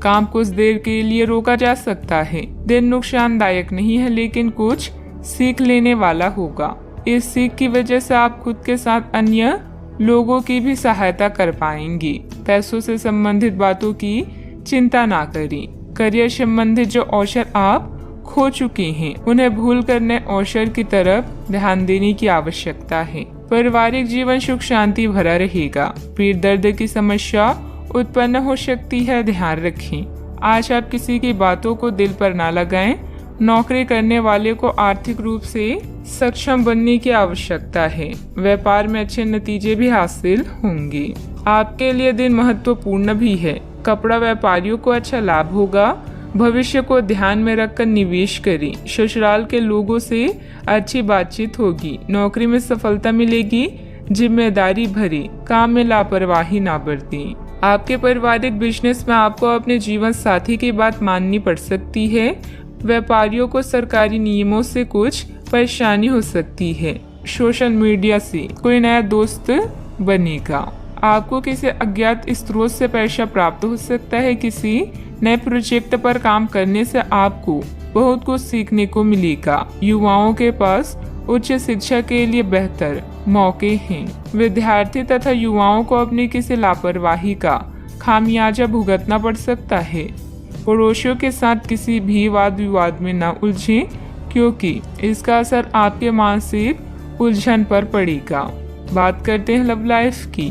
काम कुछ देर के लिए रोका जा सकता है। दिन नुकसानदायक नहीं है, लेकिन कुछ सीख लेने वाला होगा। इस सीख की वजह से आप खुद के साथ अन्य लोगों की भी सहायता कर पाएंगे। पैसों से संबंधित बातों की चिंता ना करें। करियर संबंधित जो अवसर आप खो चुके हैं, उन्हें भूल कर नए अवसर की तरफ ध्यान देने की आवश्यकता है। पारिवारिक जीवन सुख शांति भरा रहेगा। पीठ दर्द की समस्या उत्पन्न हो सकती है, ध्यान रखें। आज आप किसी की बातों को दिल पर ना लगाएं। नौकरी करने वाले को आर्थिक रूप से सक्षम बनने की आवश्यकता है। व्यापार में अच्छे नतीजे भी हासिल होंगे। आपके लिए दिन महत्वपूर्ण भी है। कपड़ा व्यापारियों को अच्छा लाभ होगा। भविष्य को ध्यान में रखकर निवेश करें। ससुराल के लोगों से अच्छी बातचीत होगी। नौकरी में सफलता मिलेगी। जिम्मेदारी भरे काम में लापरवाही ना बरतें। आपके पारिवारिक बिजनेस में आपको अपने जीवन साथी की बात माननी पड़ सकती है। व्यापारियों को सरकारी नियमों से कुछ परेशानी हो सकती है। सोशल मीडिया से कोई नया दोस्त बनेगा। आपको किसी अज्ञात स्रोत से पैसा प्राप्त हो सकता है। किसी नए प्रोजेक्ट पर काम करने से आपको बहुत कुछ सीखने को मिलेगा। युवाओं के पास उच्च शिक्षा के लिए बेहतर मौके हैं। विद्यार्थी तथा युवाओं को अपनी किसी लापरवाही का खामियाजा भुगतना पड़ सकता है। पड़ोसियों के साथ किसी भी वाद विवाद में न उलझें, क्योंकि इसका असर आपके मानसिक उलझन पर पड़ेगा। बात करते हैं लव लाइफ की।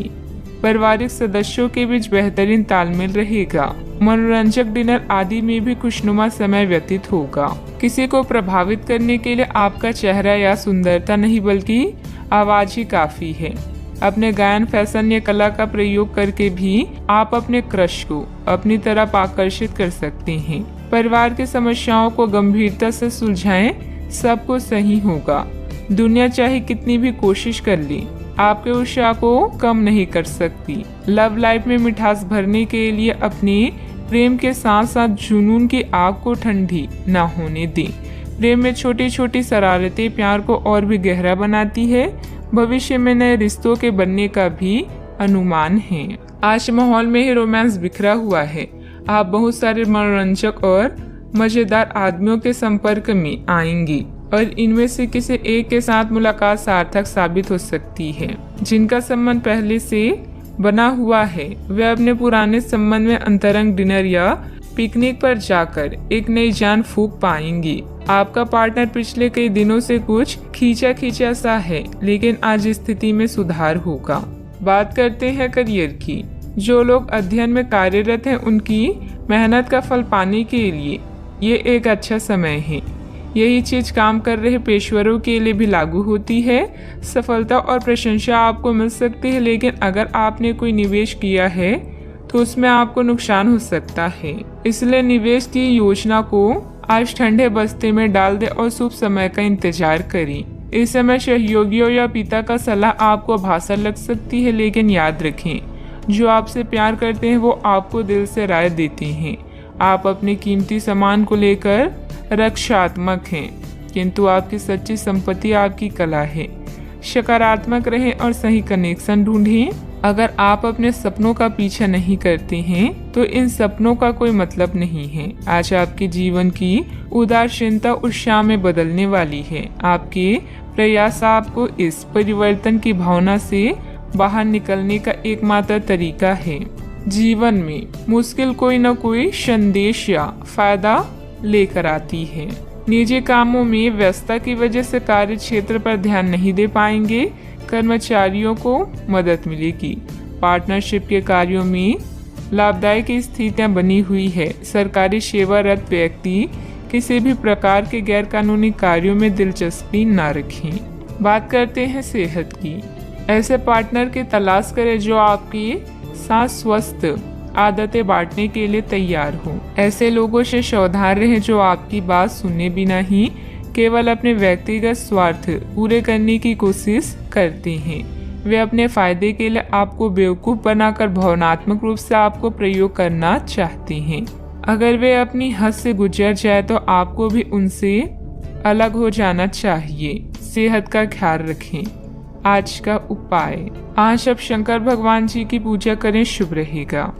पारिवारिक सदस्यों के बीच बेहतरीन तालमेल रहेगा। मनोरंजक डिनर आदि में भी खुशनुमा समय व्यतीत होगा। किसी को प्रभावित करने के लिए आपका चेहरा या सुंदरता नहीं, बल्कि आवाज ही काफी है। अपने गायन, फैशन या कला का प्रयोग करके भी आप अपने क्रश को अपनी तरफ आकर्षित कर सकते हैं। परिवार की समस्याओं को गंभीरता से सुलझाएं। सब कुछ सही होगा। दुनिया चाहे कितनी भी कोशिश कर ले, आपके उत्साह को कम नहीं कर सकती। लव लाइफ में मिठास भरने के लिए अपने प्रेम के साथ साथ जुनून की आग को ठंडी ना होने दें। प्रेम में छोटी छोटी शरारतें प्यार को और भी गहरा बनाती है। भविष्य में नए रिश्तों के बनने का भी अनुमान है। आज माहौल में ही रोमांस बिखरा हुआ है। आप बहुत सारे मनोरंजक और मजेदार आदमियों के संपर्क में आएंगी और इनमें से किसी एक के साथ मुलाकात सार्थक साबित हो सकती है। जिनका संबंध पहले से बना हुआ है वे अपने पुराने संबंध में अंतरंग डिनर या पिकनिक पर जाकर एक नई जान फूंक पाएंगी। आपका पार्टनर पिछले कई दिनों से कुछ खींचा सा है, लेकिन आज स्थिति में सुधार होगा। बात करते हैं करियर की। जो लोग अध्ययन में कार्यरत हैं उनकी मेहनत का फल पाने के लिए ये एक अच्छा समय है। यही चीज काम कर रहे पेशेवरों के लिए भी लागू होती है। सफलता और प्रशंसा आपको मिल सकती है, लेकिन अगर आपने कोई निवेश किया है तो उसमें आपको नुकसान हो सकता है। इसलिए निवेश की योजना को आज ठंडे बस्ते में डाल दे और शुभ समय का इंतजार करें। इस समय सहयोगियों या पिता का सलाह आपको भाषा लग सकती है, लेकिन याद रखें जो आपसे प्यार करते हैं वो आपको दिल से राय देते हैं। आप अपने कीमती सामान को लेकर रक्षात्मक हैं, किंतु आपकी सच्ची संपत्ति आपकी कला है। सकारात्मक रहें और सही कनेक्शन ढूंढें। अगर आप अपने सपनों का पीछा नहीं करते हैं तो इन सपनों का कोई मतलब नहीं है। आज आपके जीवन की उदासीनता उत्साह में बदलने वाली है। आपके प्रयास आपको इस परिवर्तन की भावना से बाहर निकलने का एकमात्र तरीका है। जीवन में मुश्किल कोई न कोई संदेश या फायदा लेकर आती है। निजी कामों में व्यस्तता की वजह से कार्य क्षेत्र पर ध्यान नहीं दे पाएंगे। कर्मचारियों को मदद मिलेगी। पार्टनरशिप के कार्यों में लाभदायक स्थितियां बनी हुई है। सरकारी सेवारत व्यक्ति किसी भी प्रकार के गैर कानूनी कार्यों में दिलचस्पी न रखें। बात करते हैं सेहत की। ऐसे पार्टनर की तलाश करें जो आपके साथ स्वस्थ आदतें बांटने के लिए तैयार हो। ऐसे लोगों से सावधान रहें जो आपकी बात सुने बिना ही केवल अपने व्यक्तिगत स्वार्थ पूरे करने की कोशिश करते हैं। वे अपने फायदे के लिए आपको बेवकूफ़ बनाकर भावनात्मक रूप से आपको प्रयोग करना चाहते हैं। अगर वे अपनी हद से गुजर जाए तो आपको भी उनसे अलग हो जाना चाहिए। सेहत का ख्याल रखें। आज का उपाय, आज आप शंकर भगवान जी की पूजा करें, शुभ रहेगा।